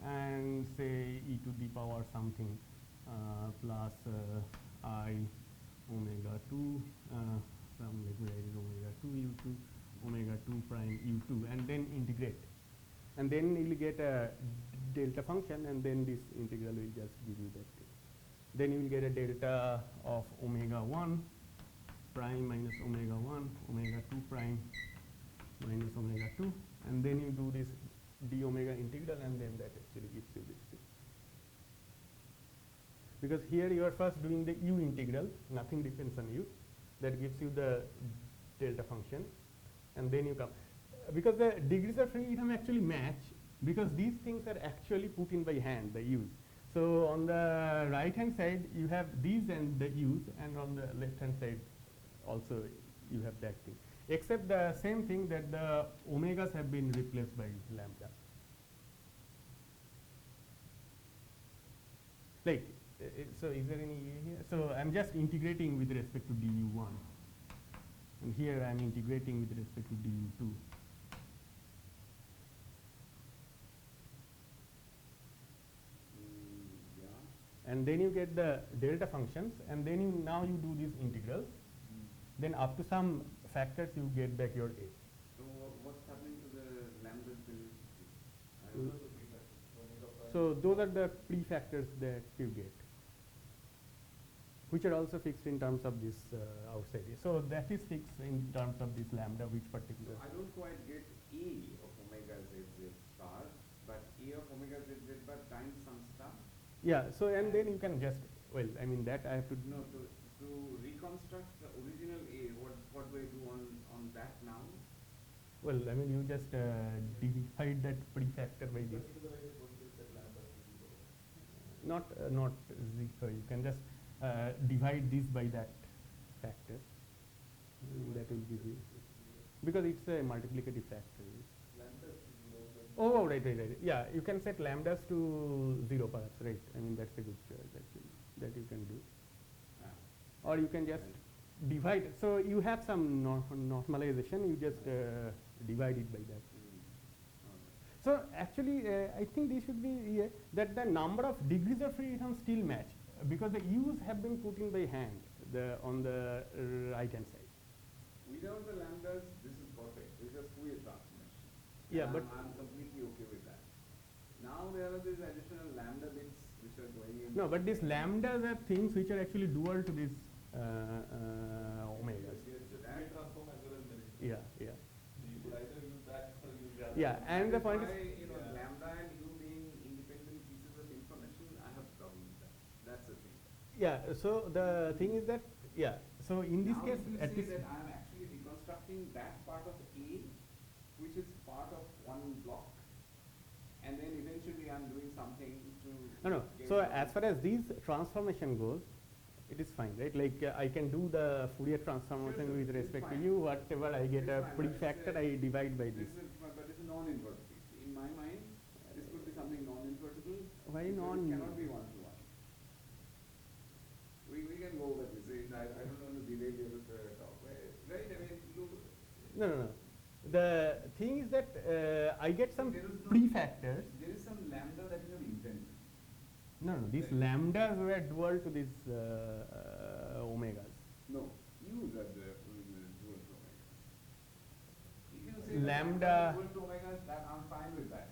and say e to the power something plus I omega 2 some let me write it omega 2 u2 omega 2 prime u2 and then integrate, and then you will get a delta function, and then this integral will just give you that thing. Then you will get a delta of omega 1 prime minus omega 1 omega 2 prime minus omega 2, and then you do this d omega integral, and then that actually gives you this thing. Because here you are first doing the u integral, nothing depends on u, that gives you the delta function, and then you come. Because the degrees of freedom actually match, because these things are actually put in by hand, the u's. So on the right hand side you have these and the u's, and on the left hand side also you have that thing, except the same thing that the omegas have been replaced by lambda. Like, so is there any A here? So I'm just integrating with respect to du1, and here I'm integrating with respect to du2. And then you get the delta functions, and then you now you do these integrals. Then up to some factors you get back your A. So what's happening to the lambda Mm. So those are the prefactors that you get, which are also fixed in terms of this outside. So that is fixed in terms of this lambda, which particular. So I don't quite get A of omega z z star, but A of omega z z bar times some star. Yeah. So and then you can just, well, I mean that I have to. No, to reconstruct the original A, what do I do on that now? Well, I mean you just divide that prefactor by this. Not 0. You can just divide this by that factor. That will give you, because it's a multiplicative factor. Oh, right. Yeah, you can set lambdas to 0 perhaps, right? I mean that's a good choice actually, that you can do. Or you can just divide. So you have some normalization, you just divide it by that. So actually, I think this should be that the number of degrees of freedom still match, because the u's have been put in by hand. on the right hand side. Without the lambdas, this is perfect. It's just Fourier transformation. Yeah, And but I'm completely okay with that. Now there are these additional lambda bits which are going in. no, but these lambdas are things which are actually dual to these omegas. Yes, so that transform as well as Banerjee. Yeah, yeah. So you could either use that or use the other. Yeah, and the That point why, is, you know, Yeah. lambda and u being independent pieces of information, I have a problem with that. That's the thing. yeah. So the thing is that, yeah. So in this Now case, if you at say least, that I'm actually reconstructing that part of A, which is part of one block, and then eventually I'm doing something to. no. get So down. as far as this transformation goes, it is fine, right? Like I can do the Fourier transformation Sure, with it's respect to fine. u. Whatever I get It's a fine, but prefactor, it's I divide by This this. is, but this is non-invertible. In my mind, this could be something non-invertible. Why because non? It cannot be one-to-one. We can go over this. I don't want to delay your talk. Right? I mean, look. No. The thing is that I get some There is no- prefactors. There is some lambda that you have invented. No. These lambdas were dual to these omegas. No, use are the dual to omega. If you say Lambda- dual to omega, that I'm fine with that.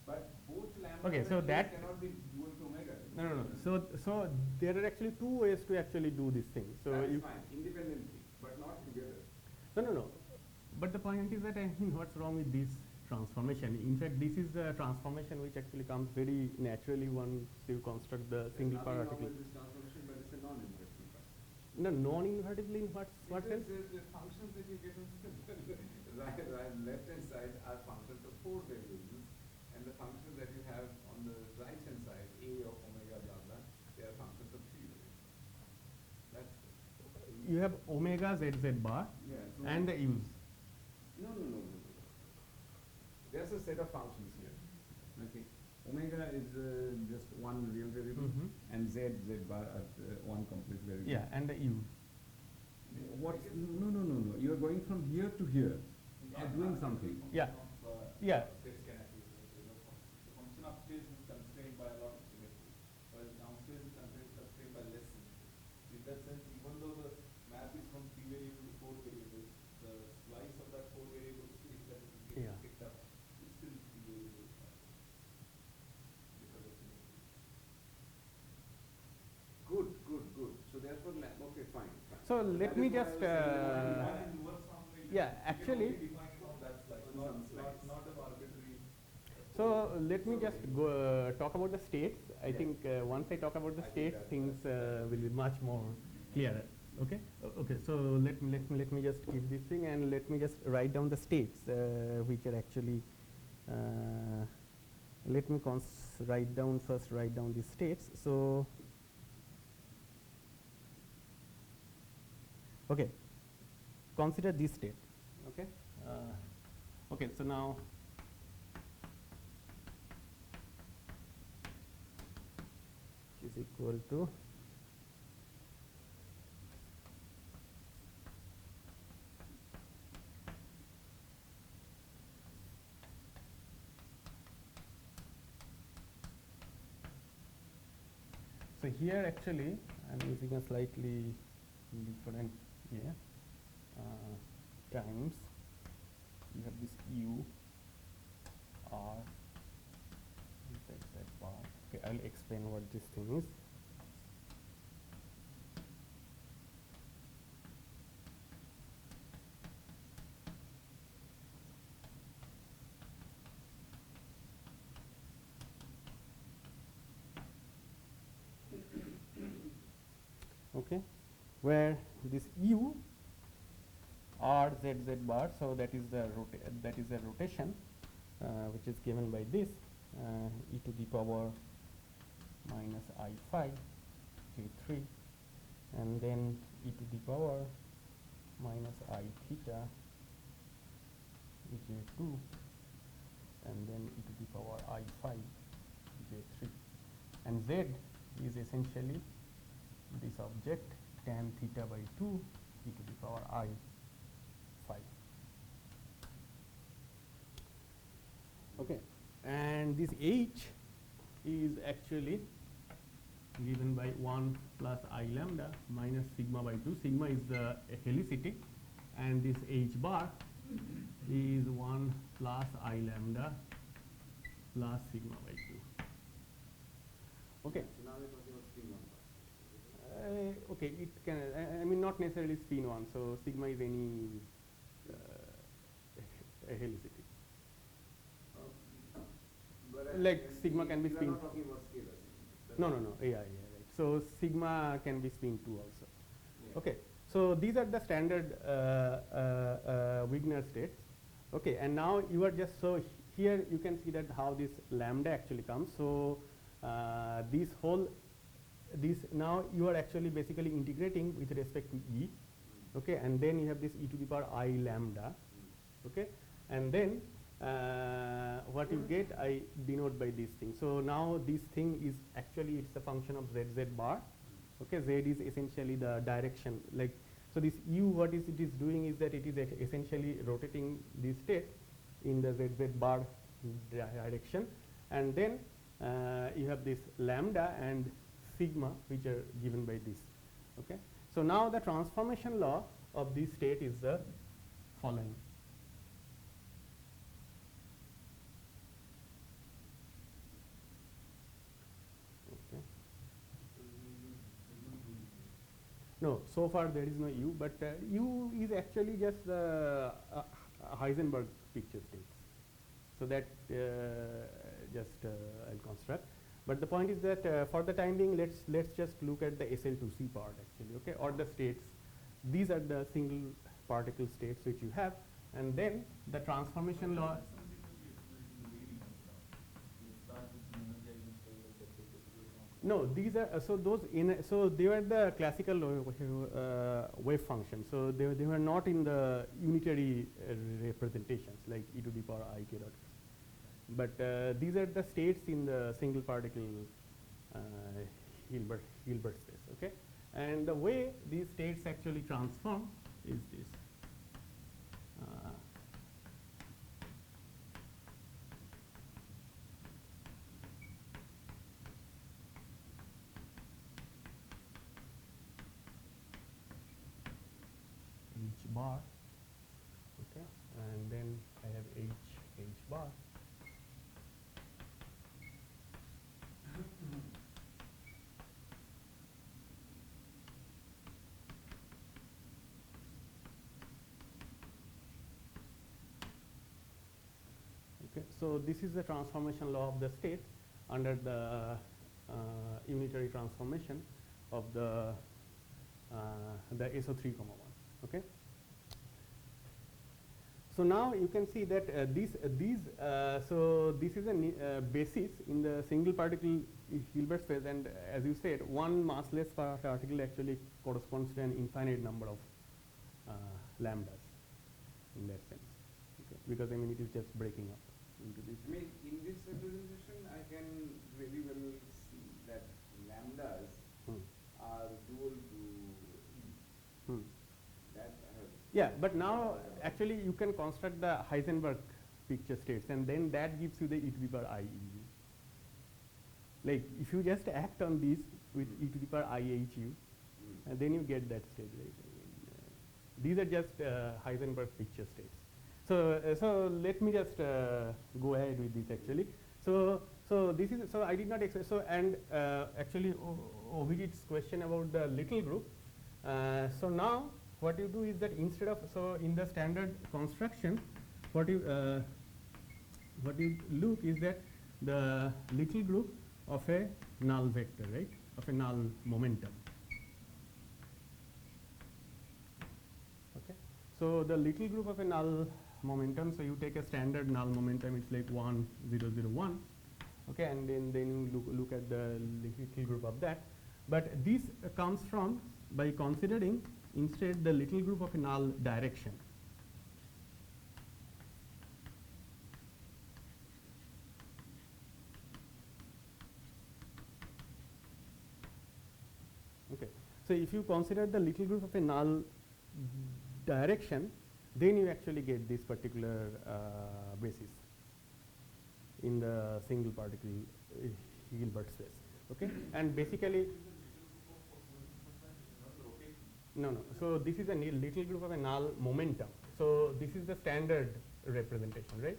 But both lambda Okay, so that- cannot be dual to omega. No. So there are actually two ways to actually do this thing. So That you is fine, independently, but not together. no. But the point is that I mean, what's wrong with this transformation? In fact, this is a transformation which actually comes very naturally once you construct the There's single nothing wrong particle. with this transformation, but it's a non-invertible transformation. No, non-invertible in what sense? The functions that you get on right, left hand side are functions of 4 variables, and the functions that you have on the right hand side, a of omega blah blah, they are functions of 3 variables. That's it. You have omega z bar Yeah. So and the u's. No. There's a set of functions here. Okay. Omega is just one real variable, Mhm. and z bar are one complete variable. Yeah, and the u. What? No. You are going from here to here. Not doing the something. function Yeah. of, Yeah. States can actually do it. The function of states is constrained by a lot of symmetry, whereas downstairs is constrained by less symmetry. In that sense, even though the map is from 3 variables to 4 variables, the slice of that 4 variable space that is getting Yeah. picked up is still 3 variables because of symmetry. Good. So therefore, okay, fine. So let That me is what I just. was saying. One is inverse transformation. yeah, You can actually- only define it on that slice, On some not slice. an arbitrary. So let me just go talk about the states. I Yes. think once I talk about the I think states, that- things will be much more clearer. Okay. Okay. So let me just keep this thing and let me just write down the states, which are actually. Let me write down these states. So. Okay. Consider this state. Okay. Okay. So now. Is equal to so here actually I'm using a slightly different times you have this u r z bar. Okay, I'll explain what this thing is. Okay, where this u r z z bar, so that is the rotation which is given by this e to the power minus I phi j3, and then e to the power minus I theta j2, and then e to the power I phi j3, and z is essentially this object tan theta by 2 e to the power I phi. Okay, and this h is actually given by 1 plus I lambda minus sigma by 2. Sigma is the helicity, and this H bar is 1 plus I lambda plus sigma by 2. Okay. So now we're talking about spin 1 part. Okay, it can, I mean, not necessarily spin 1, so sigma is any helicity. Like sigma can be spin. You are not talking about scalars. No, yeah, right. So sigma can be spin 2 also. Yeah. Okay, so these are the standard Wigner states. Okay, and now you are just, so here you can see that how this lambda actually comes. So this whole, now you are actually basically integrating with respect to E. Okay, and then you have this e to the power I lambda. Okay, and then what you get I denote by this thing. So now this thing is actually, it's a function of z bar. Okay, z is essentially the direction, like, so this u, what is it is doing is that it is essentially rotating this state in the z bar direction, and then you have this lambda and sigma which are given by this. Okay, so now the transformation law of this state is the following. No, so far there is no U, but U is actually just the Heisenberg picture states. So that just I'll construct. But the point is that for the time being, let's just look at the SL2C part actually, okay, or the states. These are the single particle states which you have, and then the transformation law. No, these are so those so they were the classical wave functions. So they were not in the unitary representations like e to the power I k dot x. But these are the states in the single particle Hilbert space. Okay, and the way these states actually transform is this. Bar, okay, and then I have H bar. Okay, so this is the transformation law of the state under the unitary transformation of the SO3, 1. Okay. So now you can see that so this is a basis in the single particle Hilbert space, and as you said, one massless particle actually corresponds to an infinite number of lambdas in that sense. Okay, because I mean it is just breaking up into this. I mean, in this representation, I can very well see that lambdas are dual to E. That I have. Yeah, but now actually you can construct the Heisenberg picture states, and then that gives you the e to the power IEU. Like if you just act on this with e to the power IHU, and then you get that state, right? I mean, these are just Heisenberg picture states. So let me just go ahead with this actually. So this is, so I did not express, so and actually Ovijit's question about the little group. So now what you do is that instead of, so in the standard construction, what you look is that the little group of a null vector, right, of a null momentum. Okay, so the little group of a null momentum, so you take a standard null momentum, it's like 1, 0, 0, 1. Okay, and then you look at the little group of that. But this comes from by considering instead the little group of a null direction. Okay, so if you consider the little group of a null direction, then you actually get this particular basis in the single particle Hilbert space. Okay, and basically, no. So this is a little group of a null momentum. So this is the standard representation, right?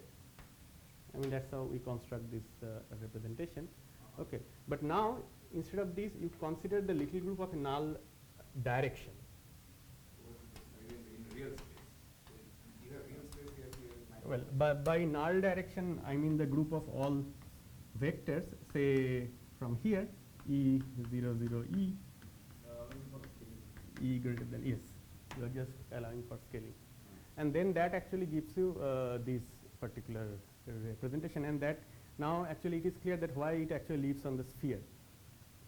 I mean, that's how we construct this representation. Okay, but now instead of this, you consider the little group of a null direction. In real space. So you have real space, you have Well, by null direction, I mean the group of all vectors, say from here, E 0, 0, E, E greater than, yes, you are just allowing for scaling. And then that actually gives you this particular representation, and that now actually it is clear that why it actually lives on the sphere,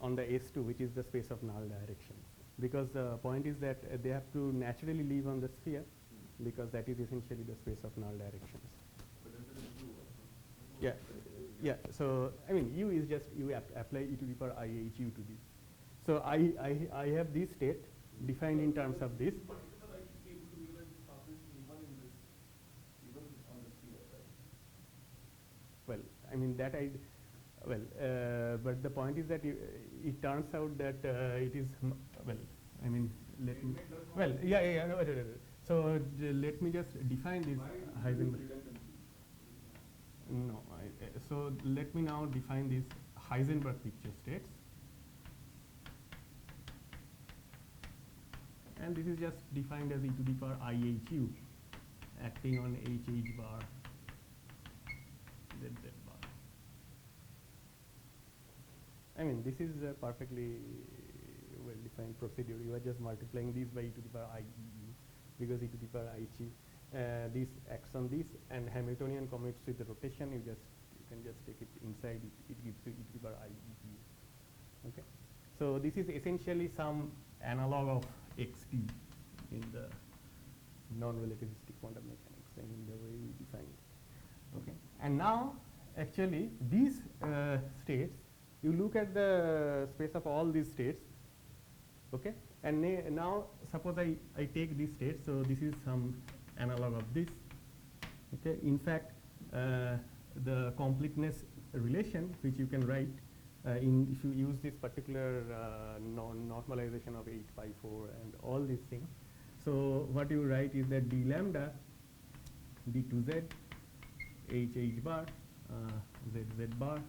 on the S2, which is the space of null directions. Because the point is that they have to naturally live on the sphere, because that is essentially the space of null directions. Yeah, yeah. So I mean, U is just you apply e to the power IHU to this. So I have this state defined in terms of this. Well, I mean that but the point is that it turns out that it is well. I mean, let me. Well, yeah. No, so let me just define this Heisenberg. No, so let me now define these Heisenberg picture states. And this is just defined as e to the power IHU acting on HH bar, ZZ bar. I mean, this is a perfectly well-defined procedure. You are just multiplying this by e to the power IEU, because e to the power IHU. This acts on this, and Hamiltonian commutes with the rotation. You can just take it inside. It gives you e to the power IEU. Okay. So this is essentially some analog of XT in the non-relativistic quantum mechanics. I mean, the way we define it. Okay. And now, actually, these states, you look at the space of all these states. Okay. And now, suppose I take this state. So this is some analog of this. Okay. In fact, the completeness relation, which you can write if you use this particular normalization of 8 pi 4 and all these things. So what you write is that d lambda d2z h bar zz bar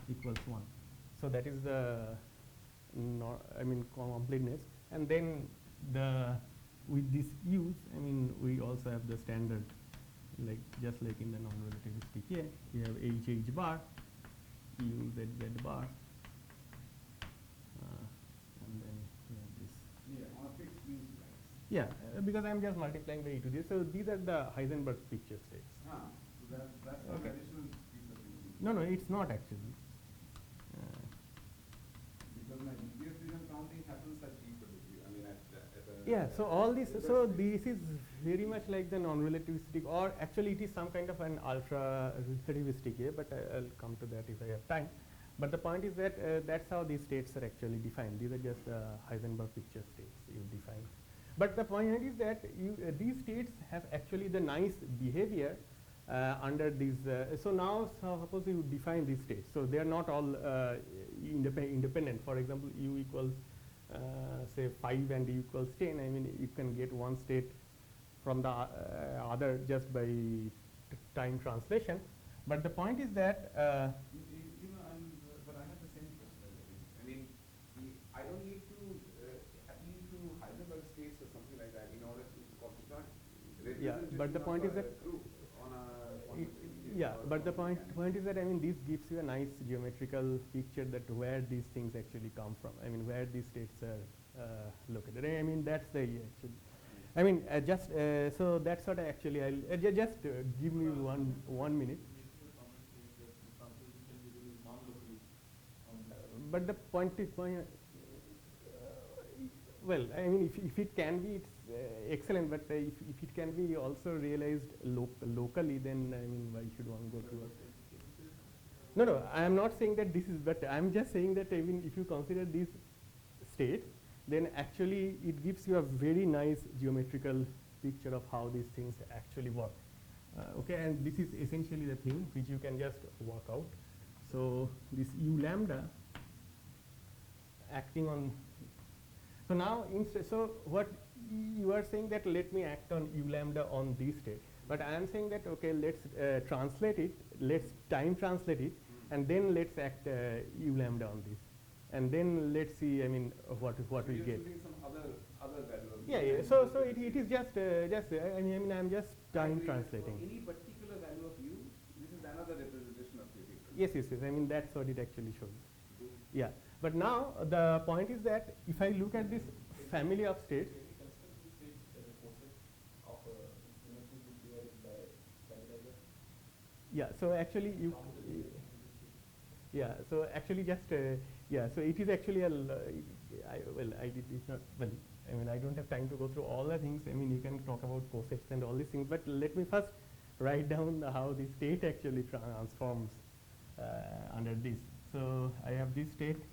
equals 1. So that is the completeness. And then with this u's, I mean, we also have the standard, like just like in the non-relativistic here, we have h bar, u z bar, and then we have this. Yeah, on a fixed use price. Yeah, because I'm just multiplying by e to this. So these are the Heisenberg picture states. So that's an Okay. additional piece of information. No, it's not actually. Because my GPS vision counting happens at T I mean at Yeah, so all this, so this is very much like the non-relativistic, or actually it is some kind of an ultra-relativistic here, but I'll come to that if I have time. But the point is that that's how these states are actually defined. These are just Heisenberg picture states you define. But the point is that these states have actually the nice behavior under these. So now suppose you define these states. So they are not all independent. For example, u equals say 5 and u equals 10. I mean, you can get one state from the other just by time translation. But the point is that but I have the same question. I mean, I don't need to appeal to Heisenberg states or something like that in order to compute. Yeah, but the point is that but the point is that, I mean, this gives you a nice geometrical picture that where these things actually come from. I mean, where these states are located. I mean, that's the actually. I mean, so that's what actually I'll just give me one minute. But the point is, well, I mean, if it can be, it's excellent. But if it can be also realized locally, then I mean, why should one go to? No, I am not saying that this is. But I am just saying that even if you consider these states, then actually it gives you a very nice geometrical picture of how these things actually work. Okay, and this is essentially the thing which you can just work out. So this u lambda acting on. So now, so what you are saying that let me act on u lambda on this state, but I am saying that okay, let's translate it, let's time translate it, and then let's act u lambda on this, and then let's see. I mean, what we get. Using some other value. Yeah. So it is just I mean I'm just time translating. So any particular value of u, this is another representation of your difference. Yes. I mean that's what it actually shows. Yeah. But now the point is that if I look at this family of states. Yeah. So actually you. Yeah. So actually just yeah. So it is actually a. I did not. Well, I mean I don't have time to go through all the things. I mean you can talk about cosets and all these things. But let me first write down how the state actually transforms under this. So I have this state.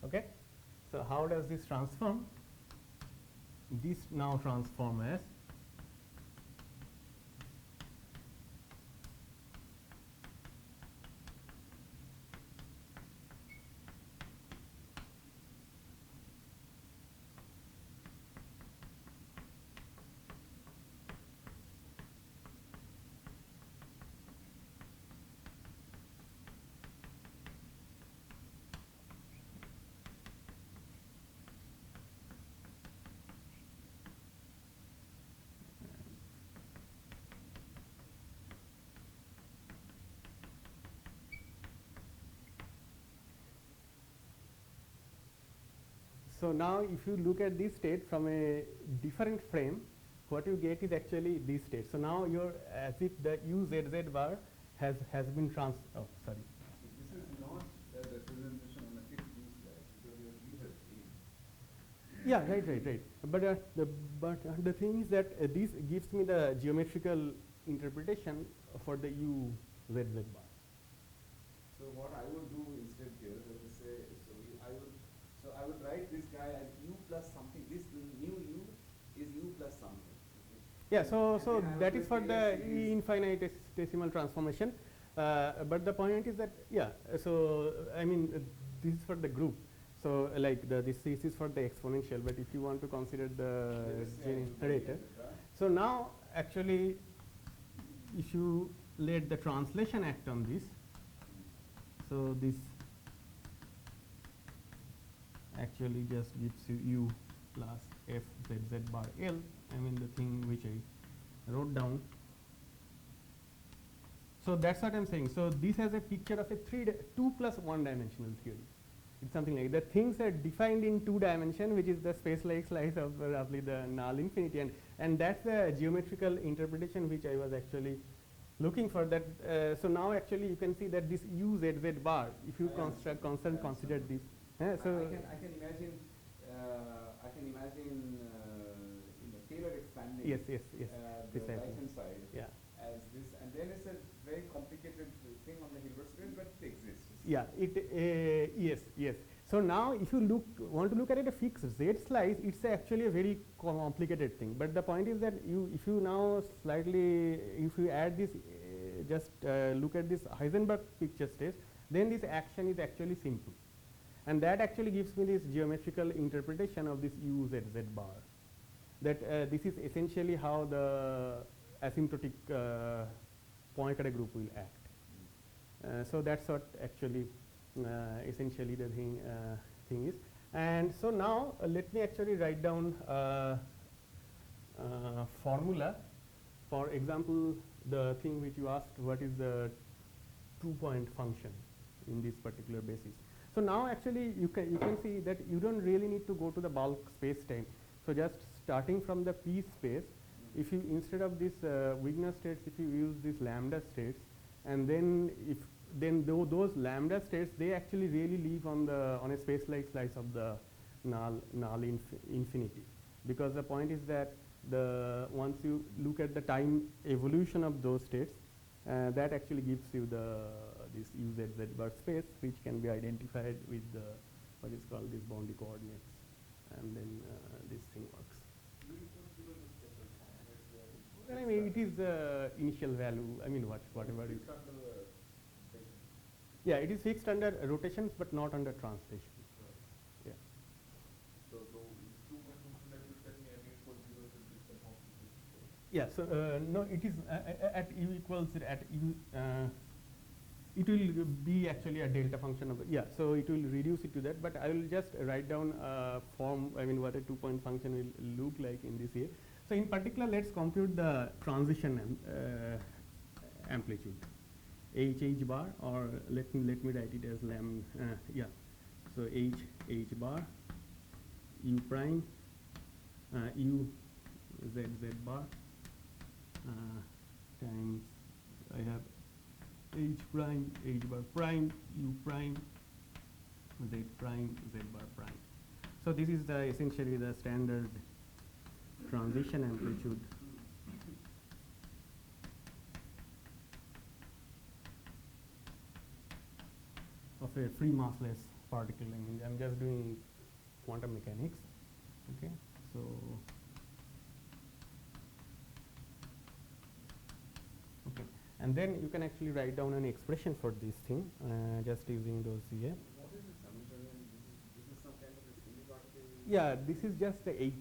Okay. So how does this transform? This now transform as so now if you look at this state from a different frame, what you get is actually this state. So now you're as if the uzz bar has been oh sorry. This is not a representation on a fixed u slide because your u has changed. Yeah, right. But the thing is that this gives me the geometrical interpretation for the uzz bar. So what I would do instead here is say I would write this guy as u plus something. This new u is u plus something. Okay? Yeah, so that is for the series. infinitesimal transformation. But the point is that yeah. So I mean this is for the group. So like this is for the exponential. But if you want to consider the generator, so now actually if you let the translation act on this, so this actually just gives you u plus f z bar L. I mean the thing which I wrote down. So that's what I'm saying. So this has a picture of a 2 plus 1 dimensional theory. It's something like the things are defined in 2 dimension, which is the space-like slice of roughly the null-infinity, and that's the geometrical interpretation which I was actually looking for. That so now actually you can see that this uzz bar, if you consider this. So I can imagine Taylor expanding yes, the precisely. right hand side Yeah. as this, and then it's a very complicated thing on the Hilbert space, but it exists. Yeah, yes. So now if you want to look at it a fixed z slice, it's actually a very complicated thing. But the point is that if you now if you add this, just look at this Heisenberg picture space, then this action is actually simple. And that actually gives me this geometrical interpretation of this uzz bar. That this is essentially how the asymptotic Poincare group will act. So that's what actually essentially the thing is. And so now let me actually write down formula. For example, the thing which you asked, what is the 2-point function in this particular basis. So now actually you can see that you don't really need to go to the bulk space-time. So just starting from the P space, if you instead of this Wigner states, if you use these lambda states, and then those lambda states, they actually really live on a space-like slice of the null infinity, because the point is that once you look at the time evolution of those states, that actually gives you this uzz bar space, which can be identified with what is called these boundary coordinates, and then this thing works. it is initial value. I mean, whatever is. Fixed under the rotation. Yeah, it is fixed under rotations, but not under translation. Right. Yeah. So this 2-point function that you said at u equals 0 should be conformed to this. Yeah. So no, it is at u equals at u. It will be actually a delta function of yeah. So it will reduce it to that. But I will just write down a form. I mean, what a 2-point function will look like in this here. So in particular, let's compute the transition amplitude, h bar, or let me write it as yeah. So h bar, u prime, u z bar times I have h bar prime, u prime, z prime, z bar prime. So this is the essentially the standard transition amplitude of a free massless particle. I mean, I'm just doing quantum mechanics. Okay, so okay, and then you can actually write down an expression for this thing just using those here. What is this Hamiltonian? This is some kind of a semi-particle. Yeah, this is just the H.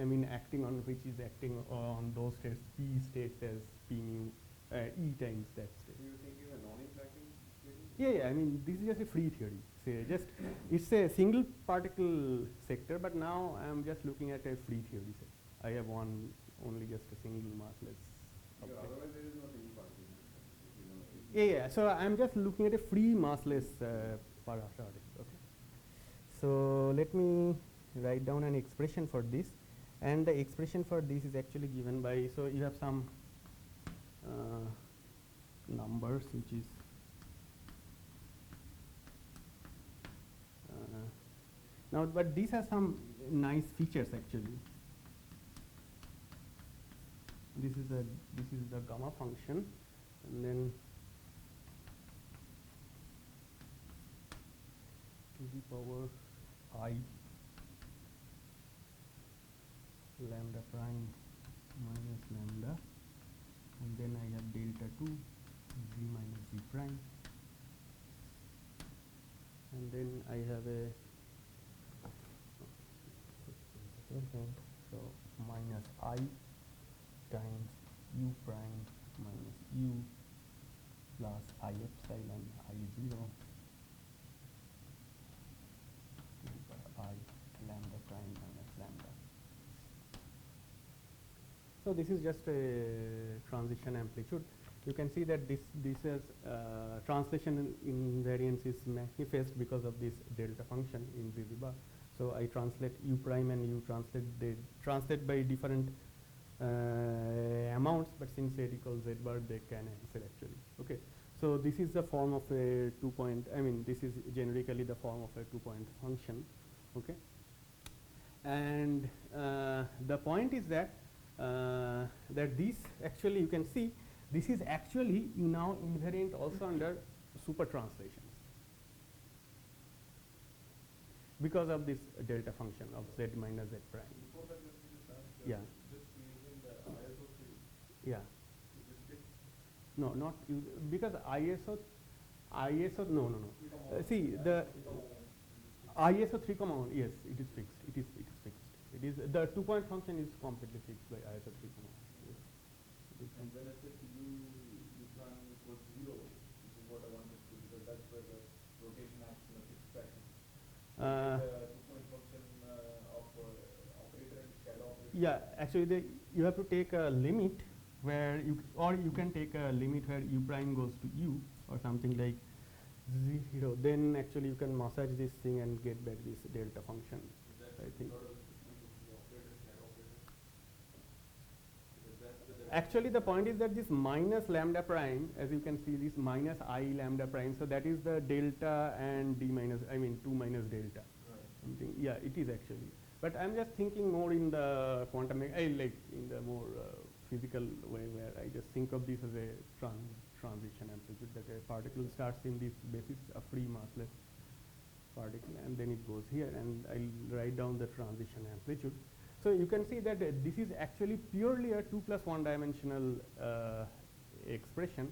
I mean, acting on which is acting on those states, P states as P mu, E times that state. So you're thinking of a non-interacting theory? Yeah, I mean, this is just a free theory. Say, just it's a single particle sector, but now I'm just looking at a free theory set. I have only just a single massless Because object. otherwise there is no semi-particle. Yeah. So I'm just looking at a free massless particle. Okay. So let me write down an expression for this, and the expression for this is actually given by. So you have some numbers, which is now, but these have some nice features actually. This is the gamma function, and then to the power I lambda prime minus lambda, and then I have delta 2 z minus z prime, and then I have a so minus I times u prime minus u plus I epsilon I0 to the power I lambda prime minus lambda. So this is just a transition amplitude. You can see that this is translation invariance is manifest because of this delta function in z bar. So I translate u prime and u translate by different amounts, but since z equals z bar, they can cancel actually. Okay. So this is the form of a 2-point. I mean, this is generically the form of a 2-point function. Okay. And the point is that that this actually, you can see this is actually now invariant also under super translations because of this delta function of z minus z prime. Before that, let me just ask. Yeah. Just using the ISO 3. Yeah. Is this fixed? No, not because ISO no. See the ISO 3,1, yes, it is fixed. It is fixed. It is the 2-point function is completely fixed by ISO 3,1. Yes. And when I said to you prime equals 0, which is what I wanted to, because that's where the rotation acts in a fixed fashion. The 2-point function of operator and shadow operator. Yeah, actually, you have to take a limit where you can take a limit where u prime goes to u or something like 0. Then actually you can massage this thing and get back this delta function. I think. Sort of the sequence of the operator shadow operator. Because that's the Actually, the point is that this minus lambda prime, as you can see, this minus I lambda prime, so that is the delta and 2 minus delta. Right. Something, yeah, it is actually. But I'm just thinking more in the quantum, like in the more physical way, where I just think of this as a transition amplitude, that a particle starts in this basis, a free massless particle, and then it goes here, and I'll write down the transition amplitude. So you can see that this is actually purely a 2 plus 1 dimensional expression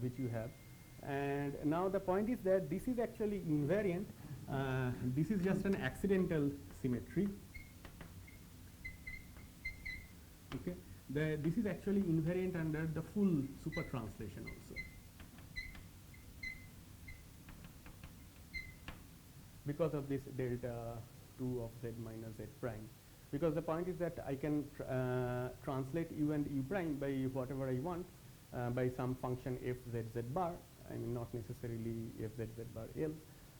which you have. And now the point is that this is actually invariant. This is just an accidental symmetry. Okay, this is actually invariant under the full super translation also. Because of this delta 2 of z minus z prime. Because the point is that I can translate u and u prime by whatever I want by some function f z z bar. I mean not necessarily f z z bar L,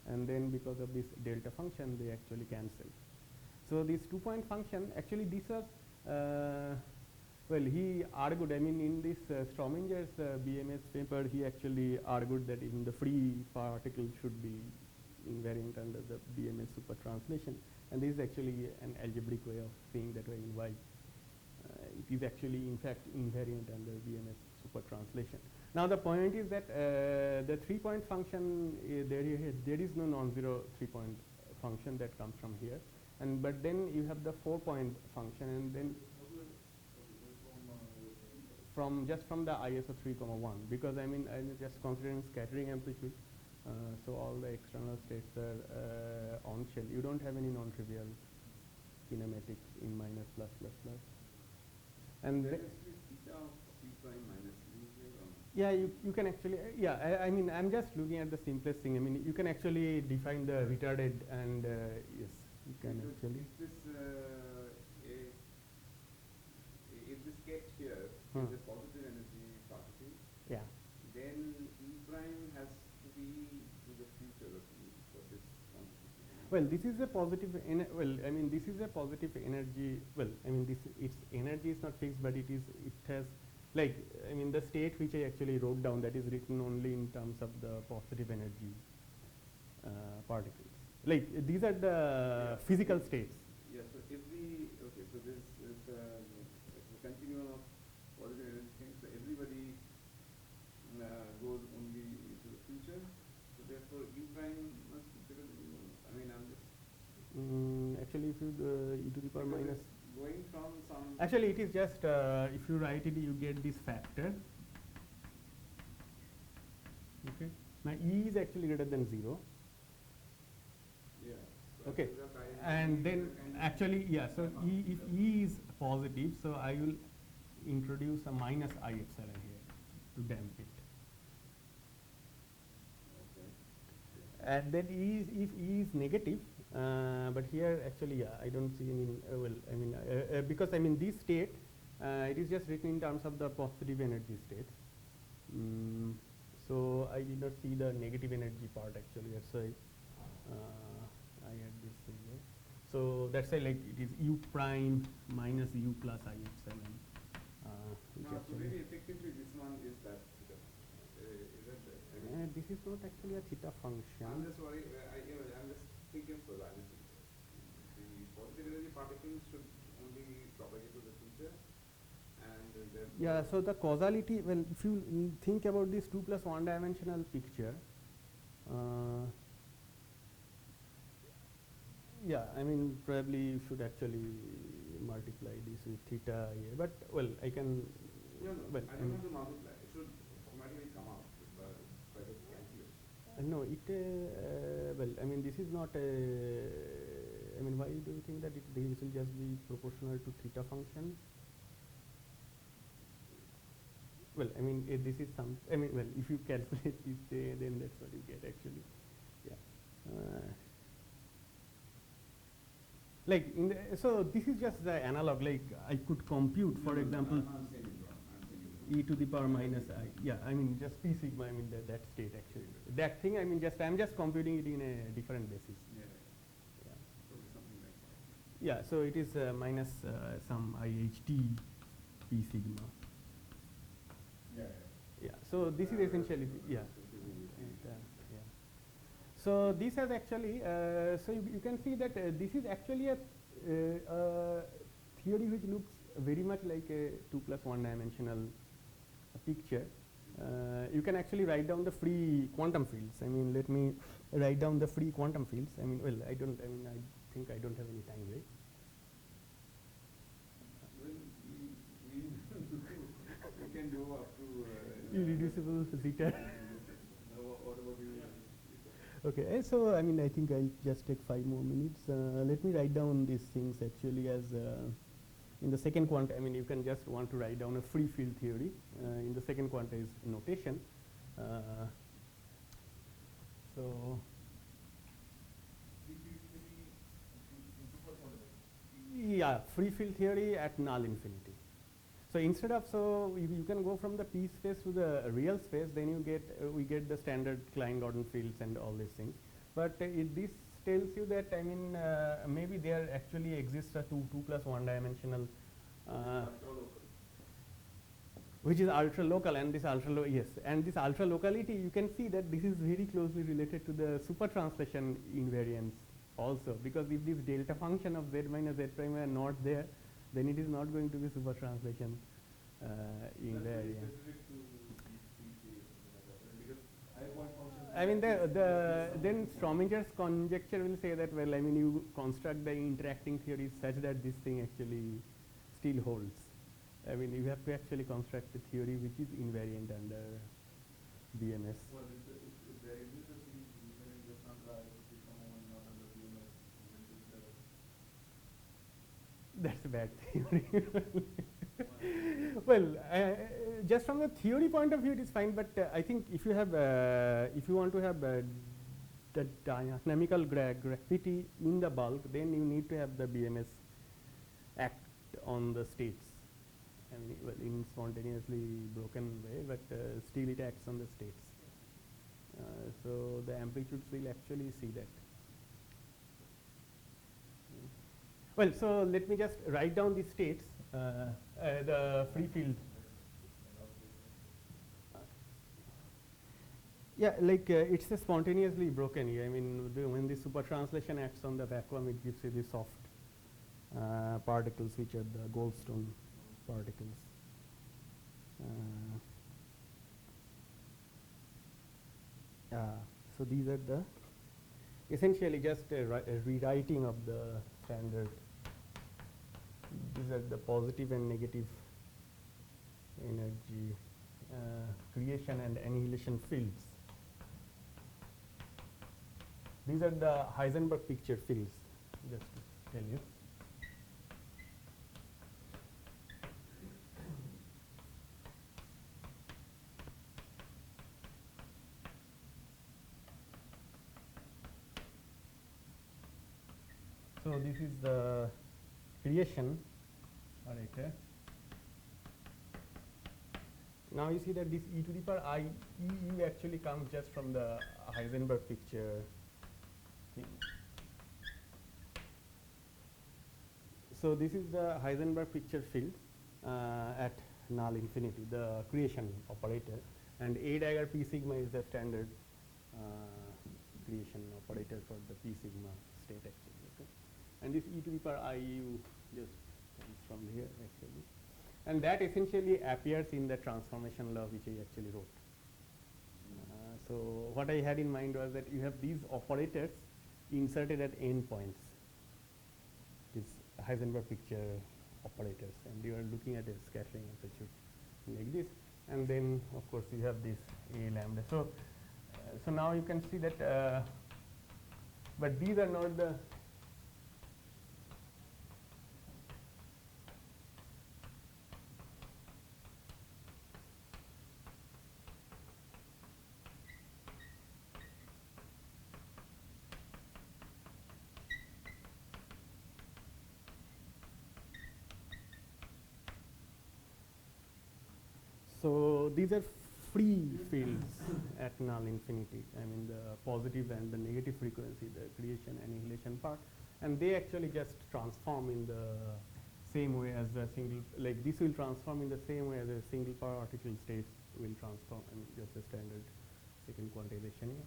and then because of this delta function they actually cancel. So this 2-point function actually this was well he argued, I mean in this Strominger's BMS paper he actually argued that in the free particle should be invariant under the BMS super translation, and this is actually an algebraic way of saying that in why it is actually in fact invariant under BMS super translation. Now the point is that the 3-point function there is no non-zero 3-point function that comes from here, and but then you have the 4-point function, and then from just from the ISO 3,1, because I mean I'm just considering scattering amplitude. So all the external states are on shell. You don't have any non-trivial kinematics in minus plus plus plus. And there is theta of p prime minus u here. Yeah, you can actually I mean I'm just looking at the simplest thing. I mean you can actually define the retarded, and yes you can actually. If this sketch here is a positive energy particle, yeah, then E prime has to be to the future of E for this quantity. Well, this is a positive. I mean, this is a positive energy. Well, I mean, its energy is not fixed, but it has, like, I mean, the state which I actually wrote down, that is written only in terms of the positive energy particles. Like these are the physical states. Yes. So okay. So this is a continuum of positive energy things. So everybody goes only into the future. So therefore, E prime must be bigger than U. I mean, I'm just. Actually, if you e to the power minus. Going from some. Actually, it is just if you write it, you get this factor. Okay. Now E is actually greater than 0. Yeah. So okay. And then actually, yeah. So if E is positive, so I will introduce a minus I epsilon here to damp it. And then if E is negative, but here actually, yeah, I don't see any, well, I mean, because I mean this state, it is just written in terms of the positive energy states. So I did not see the negative energy part actually, that's why I had this thing here. So that's why like it is U prime minus U plus I epsilon. No, so maybe effectively this one is that. Is that this is not actually a theta function. I'm just worried. I'm just thinking of causality. The positive energy particles should only propagate to the future, and yeah. So the causality. Well, if you think about this 2 plus 1 dimensional picture, yeah. I mean, probably you should actually multiply this with theta here. But well, I can. No, well, I don't have to multiply. It should automatically come out by the calculation. No, it well, I mean, this is not a. I mean, why do you think that this will just be proportional to theta function? Well, I mean, this is some. I mean, well, if you calculate this, then that's what you get actually. Yeah. Like in the, so this is just the analog. Like I could compute, for example. I'm saying it wrong. E to the power minus I. Yeah, I mean just P sigma, I mean that state actually. That thing, I mean I'm just computing it in a different basis. Yeah. Yeah. Probably something like that. Yeah, so it is minus some IHT P sigma. Yeah. Yeah, so this is essentially, yeah. Yeah. So this has actually, so you can see that this is actually a theory which looks very much like a 2 plus 1 dimensional picture. You can actually write down the free quantum fields. I mean, let me write down the free quantum fields. I mean, well, I think I don't have any time, right? irreducible zeta. What about you? Okay, so I mean, I think I'll just take 5 more minutes. Let me write down these things actually as in the second quant. I mean, you can just want to write down a free field theory. In the second quantized notation. So yeah, free field theory at null infinity. So instead of, so you can go from the P space to the real space, then you get we get the standard Klein-Gordon fields and all these things. But this tells you that, I mean, maybe there actually exists a 2 plus 1 dimensional which is ultra local, and this yes, and this ultra locality, you can see that this is very closely related to the super translation invariance also, because if this delta function of z minus z prime are not there, then it is not going to be super translation invariant. I mean, then Strominger's conjecture will say that, well, I mean, you construct the interacting theories such that this thing actually still holds. I mean, you have to actually construct a theory which is invariant under BMS. Well, if there exists a field, even if just under IOP, someone not under BMS, that's a bad theory. Well, just from the theory point of view, it is fine. But I think if you have, if you want to have the dynamical graffiti in the bulk, then you need to have the BMS act on the states. I mean, well, in spontaneously broken way, but still it acts on the states. So the amplitudes will actually see that. Well, so let me just write down the states, the free field. Yeah, like it's a spontaneously broken. I mean, when the super translation acts on the vacuum, it gives you the soft particles, which are the Goldstone particles. So these are the essentially just a rewriting of the standard. These are the positive and negative energy creation and annihilation fields. These are the Heisenberg picture fields, just to tell you. So this is the creation operator. Now you see that this e to the power I e actually comes just from the Heisenberg picture thing. So this is the Heisenberg picture field at null infinity, the creation operator, and A dagger P sigma is the standard creation operator for the P sigma state actually. Okay? And this e to the power I u just comes from here actually. And that essentially appears in the transformation law which I actually wrote. So what I had in mind was that you have these operators inserted at endpoints, these Heisenberg picture operators, and you are looking at a scattering amplitude like this, and then of course you have this A lambda. So, so now you can see that, but these are not the so these are free fields at null infinity. I mean the positive and the negative frequency, the creation annihilation part, and they actually just transform in the same way as the single, like this will transform in the same way as a single power artificial states will transform. I mean just the standard second quantization here.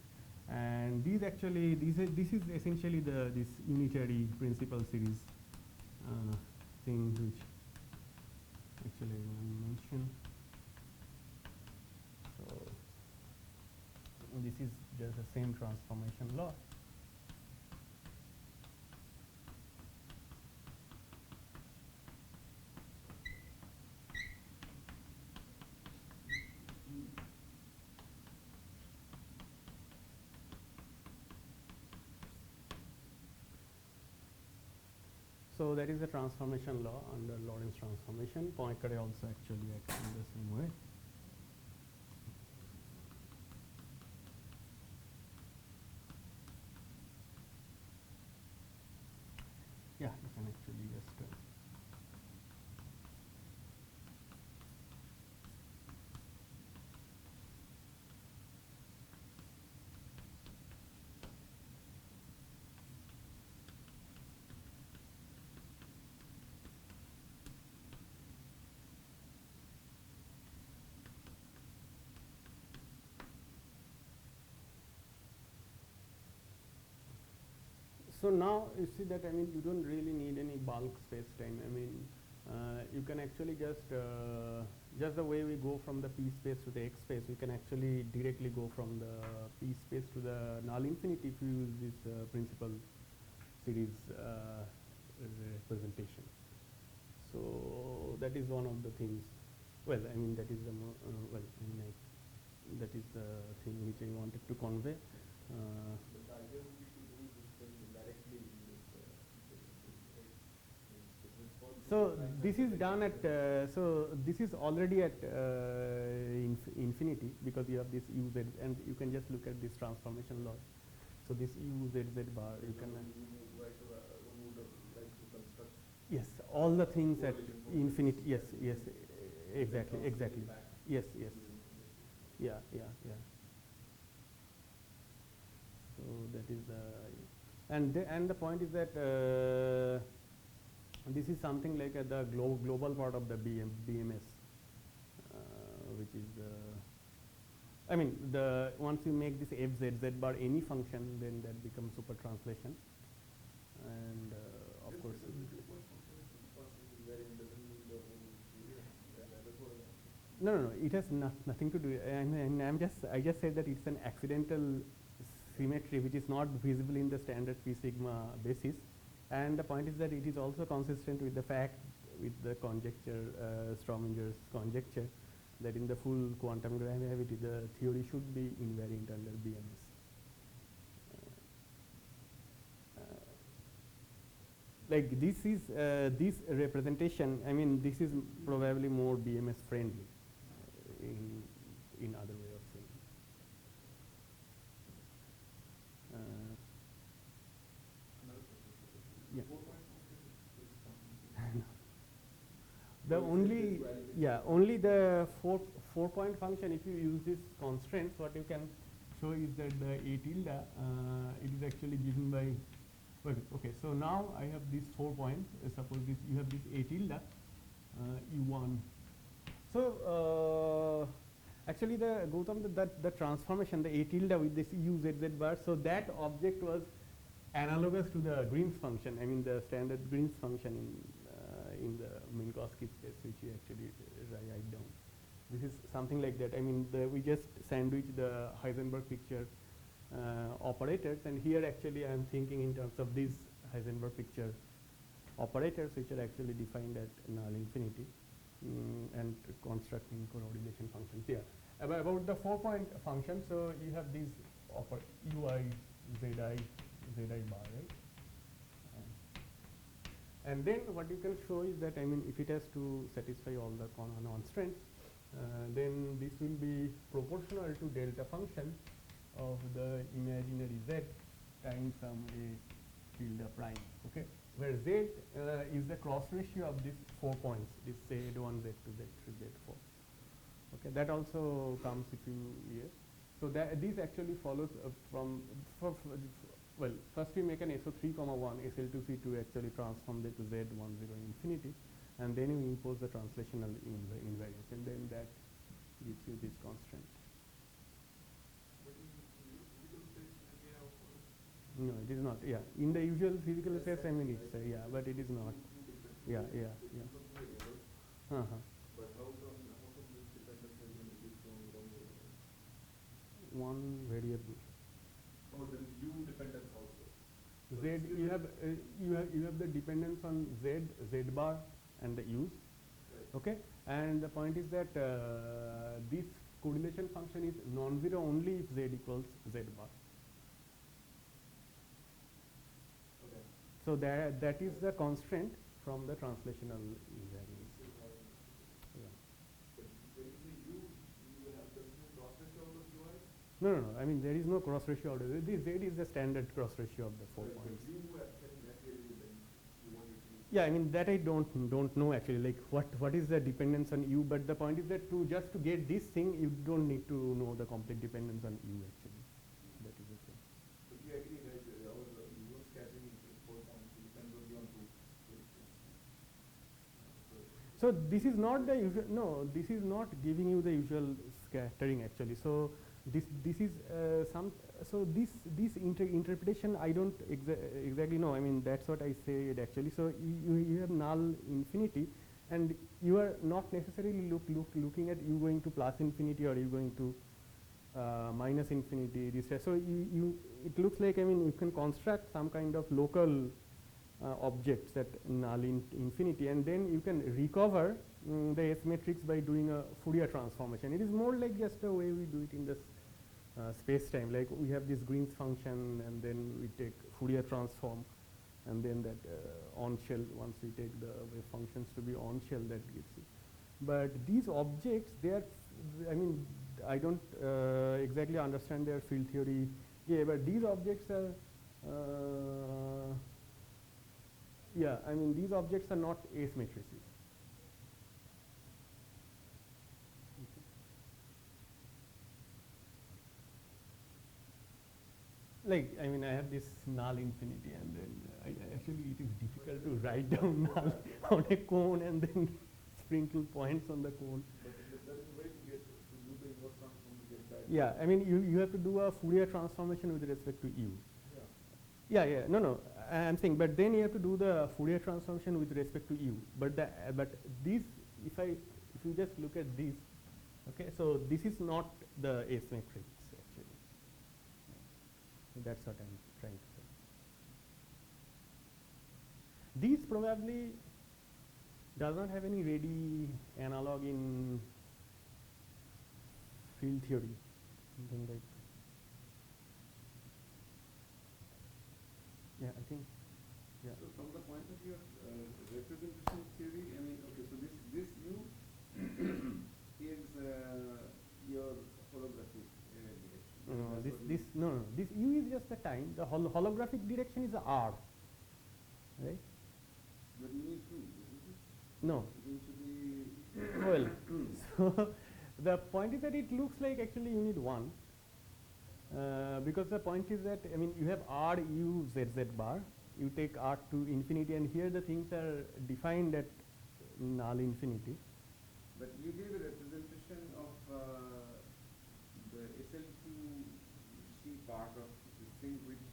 And these actually, this is essentially this unitary principal series thing which actually I want to mention. So this is just the same transformation law. So that is the transformation law under Lorentz transformation. Poincare also actually acts in the same way. Yeah, you can actually just so now you see that, I mean, you don't really need any bulk space time. I mean, you can actually just the way we go from the P space to the X space, we can actually directly go from the P space to the null infinity if you use this principal series representation. So that is one of the things. Well, I mean, that is the that is the thing which I wanted to convey. But the idea would be to do this thing directly in this so this is done at so this is already at infinity, because you have this u z, and you can just look at this transformation law. So this u z z bar, you can yes, all the things at infinity. Yes, yes, exactly, exactly. Yes, yes. Yeah, yeah, yeah. So that is the, and the point is that this is something like the global part of the BMS, which is the, I mean, the once you make this f z z bar any function, then that becomes super translation, and of course. No, it has nothing to do. I just said that it's an accidental symmetry which is not visible in the standard P sigma basis, and the point is that it is also consistent with the fact, with the conjecture, Strominger's conjecture, that in the full quantum gravity the theory should be invariant under BMS. Like this is this representation. I mean, this is probably more BMS friendly. In other way of saying. Yeah. The only, yeah, only the four-point function, if you use this constraints, what you can show is that the A tilde, it is actually given by, well, okay, so now I have these 4 points. Suppose this, you have this A tilde, U1. So actually the Gautam, the transformation, the A tilde with this U Z Z bar, so that object was analogous to the Green's function. I mean, the standard Green's function in the Minkowski space, which you actually write down. This is something like that. I mean, we just sandwich the Heisenberg picture operators, and here actually I am thinking in terms of these Heisenberg picture operators, which are actually defined at null infinity, and constructing correlation functions. Yeah, about the 4-point function. So you have these ui, zi bar, right? And then what you can show is that, I mean, if it has to satisfy all the constraints, then this will be proportional to delta function of the imaginary z times some a tilde prime, okay, where z is the cross ratio of these 4 points, this z1, z2, z3, z4. Okay, that also comes if you here. So that this actually follows well, first we make an SO3, 1, SL2C2 actually transform that to Z10 infinity, and then you impose the translational invariance, and then that gives you this constraint. No, it is not. Yeah, in the usual physical space, I mean, it's yeah, but it is not. Yeah. But how come this dependence has been reduced to only one variable? One variable. Oh, there is U dependence also. Z, you have the dependence on Z, Z bar, and the U's. Right. Okay, and the point is that this correlation function is non-zero only if Z equals Z bar. So that is the constraint from the translational invariance. This is how it is. Yeah. But when you say you have the cross ratio of those UI? No, no, no. I mean, there is no cross ratio order. This Z is the standard cross ratio of the 4 But points. you actually that area then you want it to be. Yeah, I mean that I don't know actually. Like what is the dependence on U? But the point is that just to get this thing, you don't need to know the complete dependence on U actually. That is the thing. But you agree, right? Our usual scattering is 4 points. It depends only on 2. So this is not the usual. No, this is not giving you the usual scattering actually. So this is some. So this interpretation I don't exactly know. I mean that's what I said actually. So you have null infinity, and you are not necessarily looking at you going to plus infinity or you going to minus infinity. So it looks like, I mean, you can construct some kind of local objects at null infinity, and then you can recover the S matrix by doing a Fourier transformation. It is more like just the way we do it in this space-time. Like we have this Green's function, and then we take Fourier transform, and then that on shell. Once we take the wave functions to be on shell, that gives it. But these objects, they are. I mean, I don't exactly understand their field theory. Yeah, but these objects are. Yeah, I mean these objects are not S matrices. Like, I mean, I have this null infinity, and then actually it is difficult to write down null on a cone and then sprinkle points on the cone. But there is a way to get to do the inverse transform to get that. Yeah, I mean you have to do a Fourier transformation with respect to U. Yeah. Yeah, no, I'm saying, but then you have to do the Fourier transformation with respect to U. But these, if you just look at this, okay, so this is not the S matrix actually. So that's what I'm trying to say. These probably does not have any ready analog in field theory, something like. Yeah, I think. Yeah. So from the point of view of representation theory, I mean, okay, so this U is your holographic direction. No, this U is just the time. The holographic direction is the R, right? But you need two, isn't it? No. It needs to be. Well, so the point is that it looks like actually you need one. Because the point is that, I mean, you have R, U, Z, Z bar. You take R to infinity, and here the things are defined at null infinity. But you gave a representation of the SL2C part of this thing, which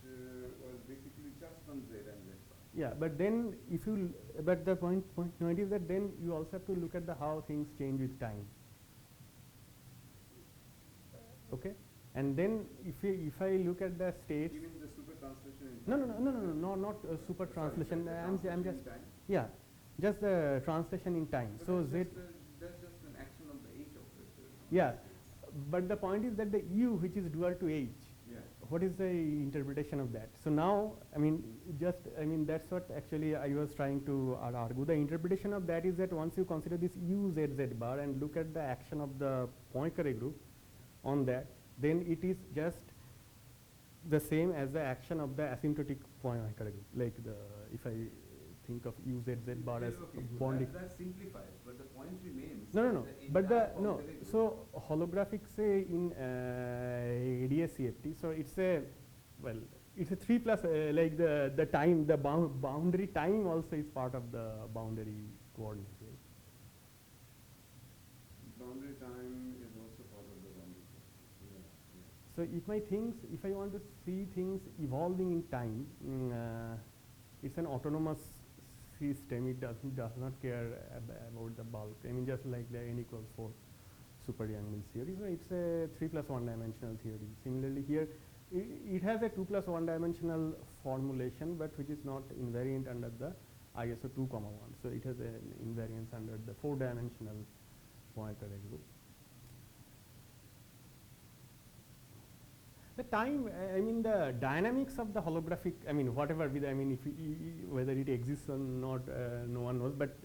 was basically just on Z and Z bar. Yeah, but then if you, but the point is that then you also have to look at the how things change with time. Okay. And then if I look at the states. You mean the super translation in No, time? no, not super translation. I'm just in time? yeah, just the translation in time. But So that's Z. that's just an action of the H operator. Yeah, but the point is that the U, which is dual to H. Yeah. What is the interpretation of that? So now, I mean, that's what actually I was trying to argue. The interpretation of that is that once you consider this U Z Z bar and look at the action of the Poincare group on that, then it is just the same as the action of the asymptotic Poincare group. Like if I think of U Z Z bar as bonding. That simplifies, but the point remains. No. But so holographic say in ADS-CFT. So it's a it's a 3 plus like the time, the boundary time also is part of the boundary coordinate. Right? Boundary time is also part of the boundary. So if I want to see things evolving in time, it's an autonomous system. It does not care about the bulk. I mean, just like the n equals 4 super Young-Mills theory. So it's a 3 plus 1 dimensional theory. Similarly here, it has a 2 plus 1 dimensional formulation, but which is not invariant under the ISO 2,1. So it has an invariance under the 4 dimensional Poincare group. The time, I mean, the dynamics of the holographic, I mean, whatever, with, I mean, if whether it exists or not, no one knows. But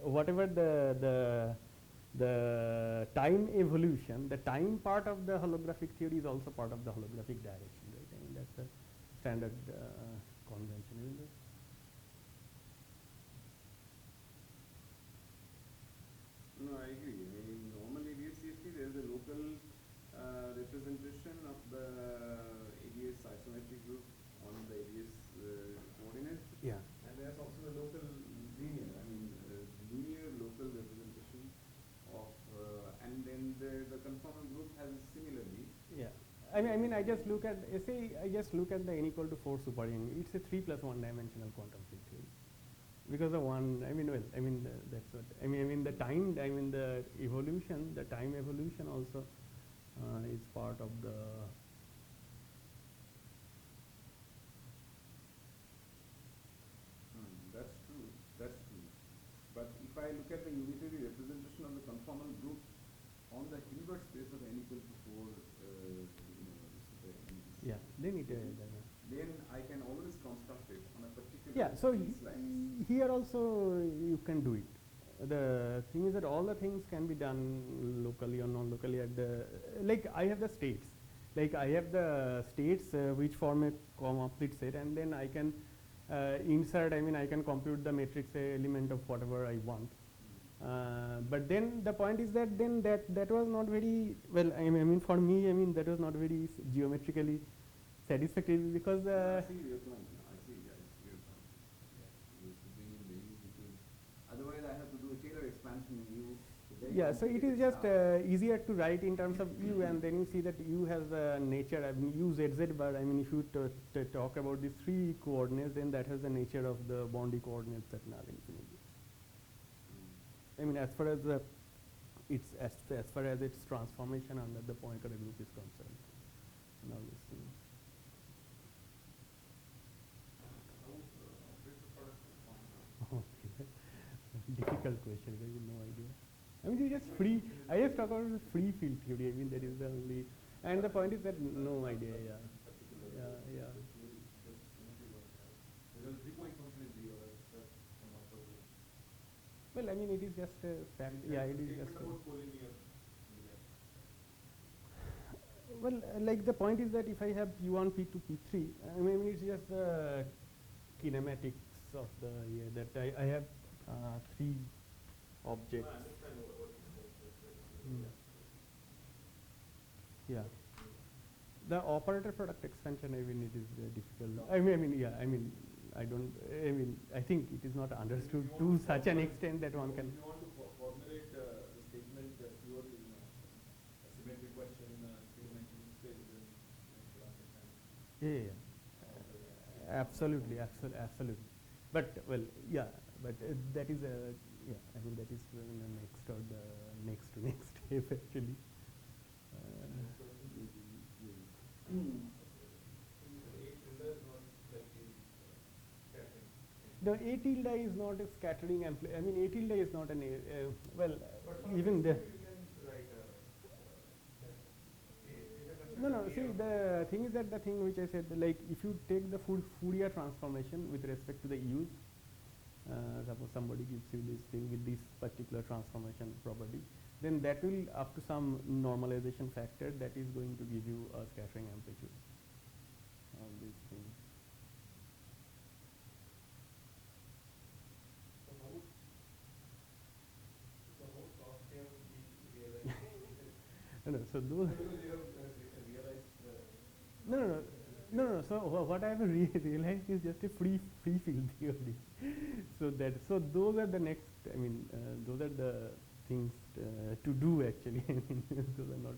whatever the time evolution, the time part of the holographic theory is also part of the holographic direction, right? I mean, that's a standard convention, isn't it? No, I agree. I mean, normal ADS CFT, there is a local representation of the ADS isometric group on the ADS coordinates. Yeah. And there's also the local linear, I mean, linear local representation of, and then the conformal group has similarly. Yeah. I mean, I just look at, say, I just look at the n equal to 4 superunion. It's a 3 plus 1 dimensional quantum field theory. Because the one, I mean, well, I mean, that's what, I mean, the time, I mean, the evolution, the time evolution also is part of the. That's true. That's true. But if I look at the unitary representation of the conformal group on the Hilbert space of n equal to 4, Yeah, then it. Then I can always construct it on a particular. Yeah, so slice. here also you can do it. The thing is that all the things can be done locally or non-locally at the, like I have the states. Like I have the states which form a complete set, and then I can insert, I mean, I can compute the matrix element of whatever I want. But then the point is that then that was not very, well, I mean for me, I mean that was not very geometrically satisfactory because I see your point. I see your point. Yeah. You have to bring in the U because otherwise I have to do a Taylor expansion in U. Yeah, so it is just easier to write in terms of U, and then you see that U has a nature, I mean U Z Z bar, I mean if you talk about the 3 coordinates, then that has the nature of the boundary coordinates at null-infinity. I mean as far as the, it's as far as its transformation under the Poincare group is concerned, and all these things. Okay, difficult question. I have no idea. I mean, you just free. I just talk about free field theory. I mean, that is the only. And the point is that no idea. Yeah. Yeah. Well, I mean, it is just a fact. Yeah, it is just. Well, like the point is that if I have P1, P2, P3, I mean, it's just the kinematics of the that I have 3 objects. Yeah. The operator product expansion, I mean, it is difficult. I mean, yeah, I mean, I don't, I mean, I think it is not understood to such an extent that one can. If you want to formulate the statement purely, a symmetric question, three-dimensional space, then you should understand. Yeah. Absolutely, absolutely. But, well, yeah, but that is a, yeah, I mean, that is the next or the next to next step actually. The A tilde is not a scattering I mean, A tilde is not an well, even the. No, see, the thing is that the thing which I said, like if you take the full Fourier transformation with respect to the U's, suppose somebody gives you this thing with this particular transformation property, then that will, up to some normalization factor, that is going to give you a scattering amplitude. All these things. No, so those. No. So what I have realized is just a free field theory. So those are the next. I mean, those are the things to do actually. I mean, those are not.